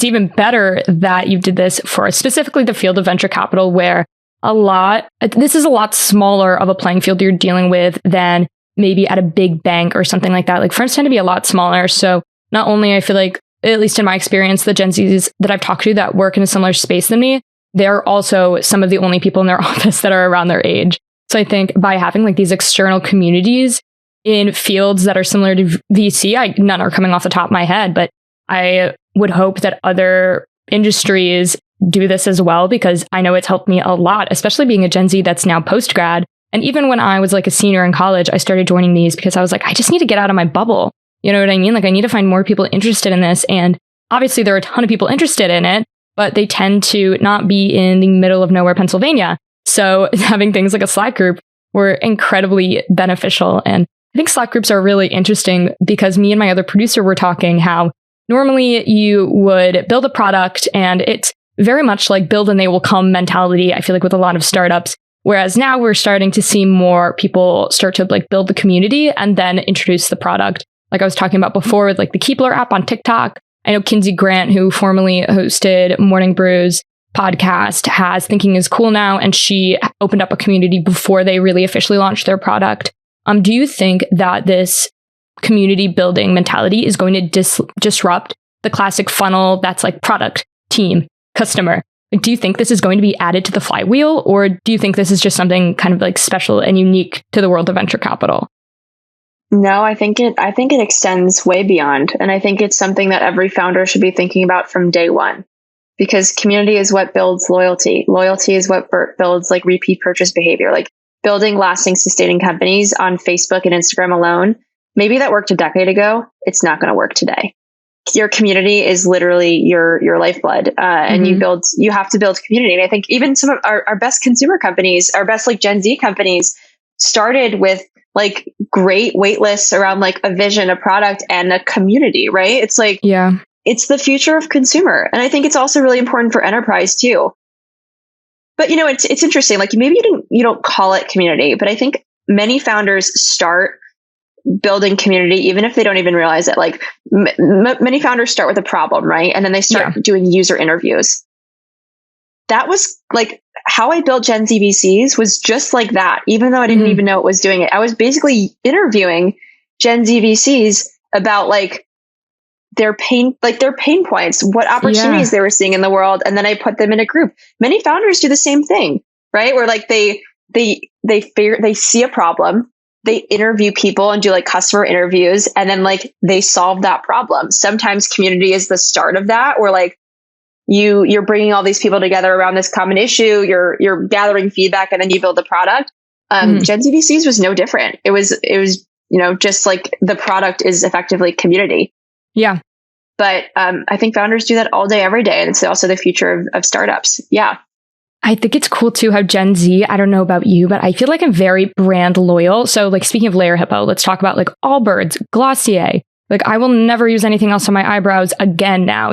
even better that you did this for specifically the field of venture capital, where this is a lot smaller of a playing field you're dealing with than maybe at a big bank or something like that. Like firms tend to be a lot smaller. So not only I feel like, at least in my experience, the Gen Zs that I've talked to that work in a similar space than me, they're also some of the only people in their office that are around their age. So I think by having like these external communities in fields that are similar to VC, none are coming off the top of my head, but I would hope that other industries do this as well, because I know it's helped me a lot, especially being a Gen Z that's now post-grad. And even when I was like a senior in college, I started joining these because I was like, I just need to get out of my bubble. You know what I mean? Like I need to find more people interested in this. And obviously there are a ton of people interested in it, but they tend to not be in the middle of nowhere, Pennsylvania. So having things like a Slack group were incredibly beneficial. And I think Slack groups are really interesting because me and my other producer were talking how normally you would build a product and it's very much like build and they will come mentality, I feel like, with a lot of startups. Whereas now we're starting to see more people start to like build the community and then introduce the product. Like I was talking about before with like the Keepler app on TikTok. I know Kinsey Grant, who formerly hosted Morning Brew's podcast, has Thinking is Cool now, and she opened up a community before they really officially launched their product. Do you think that this community building mentality is going to disrupt the classic funnel that's like product, team, customer? Like, do you think this is going to be added to the flywheel, or do you think this is just something kind of like special and unique to the world of venture capital? No, I think it extends way beyond. And I think it's something that every founder should be thinking about from day one, because community is what builds loyalty. Loyalty is what builds like repeat purchase behavior, like building lasting, sustaining companies on Facebook and Instagram alone. Maybe that worked a decade ago. It's not going to work today. Your community is literally your lifeblood. And you have to build community. And I think even some of our best consumer companies, our best like Gen Z companies started with like great wait lists around like a vision, a product, and a community, right? It's like, it's the future of consumer. And I think it's also really important for enterprise too. But it's interesting. Like maybe you don't call it community, but I think many founders start building community, even if they don't even realize it. Like many founders start with a problem, right? And then they start doing user interviews. That was like how I built Gen Z VCs, was just like that. Even though I didn't even know it was doing it, I was basically interviewing Gen Z VCs about like their pain points, what opportunities they were seeing in the world. And then I put them in a group. Many founders do the same thing, right? Where like they see a problem, they interview people and do like customer interviews, and then like they solve that problem. Sometimes community is the start of that, or like you're bringing all these people together around this common issue. You're gathering feedback, and then you build the product. Gen Z VCs was no different. It was just like the product is effectively community. Yeah. But I think founders do that all day, every day, and it's also the future of startups. Yeah. I think it's cool too how Gen Z, I don't know about you, but I feel like I'm very brand loyal. So like speaking of Layer Hippo, let's talk about like Allbirds, Glossier. Like I will never use anything else on my eyebrows again now,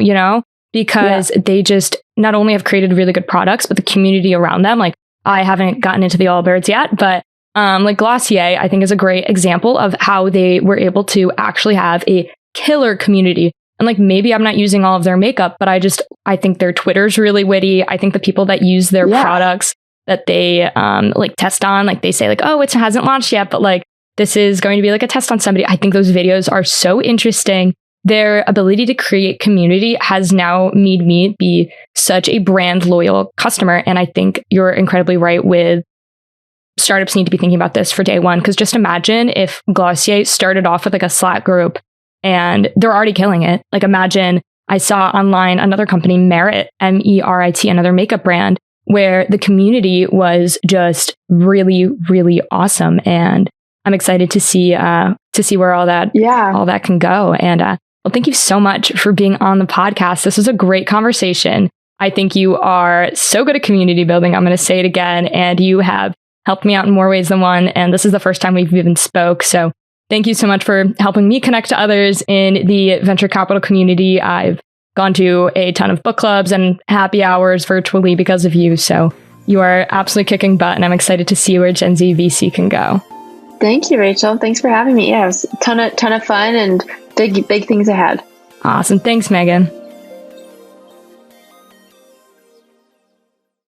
because they just not only have created really good products, but the community around them. Like, I haven't gotten into the Allbirds yet, but like Glossier, I think is a great example of how they were able to actually have a killer community. And like, maybe I'm not using all of their makeup, but I think their Twitter's really witty. I think the people that use their products that they like test on, like they say like, oh, it hasn't launched yet, but like this is going to be like a test on somebody. I think those videos are so interesting. Their ability to create community has now made me be such a brand loyal customer. And I think you're incredibly right with startups need to be thinking about this for day one. Because just imagine if Glossier started off with like a Slack group and they're already killing it. Like, imagine I saw online another company, Merit, Merit, another makeup brand, where the community was just really, really awesome. And I'm excited to see where all that can go. And well, thank you so much for being on the podcast. This was a great conversation. I think you are so good at community building. I'm going to say it again. And you have helped me out in more ways than one. And this is the first time we've even spoke. So thank you so much for helping me connect to others in the venture capital community. I've gone to a ton of book clubs and happy hours virtually because of you. So you are absolutely kicking butt. And I'm excited to see where Gen Z VC can go. Thank you, Rachel. Thanks for having me. Yeah, it was a ton of fun and big things ahead. Awesome. Thanks, Meagan.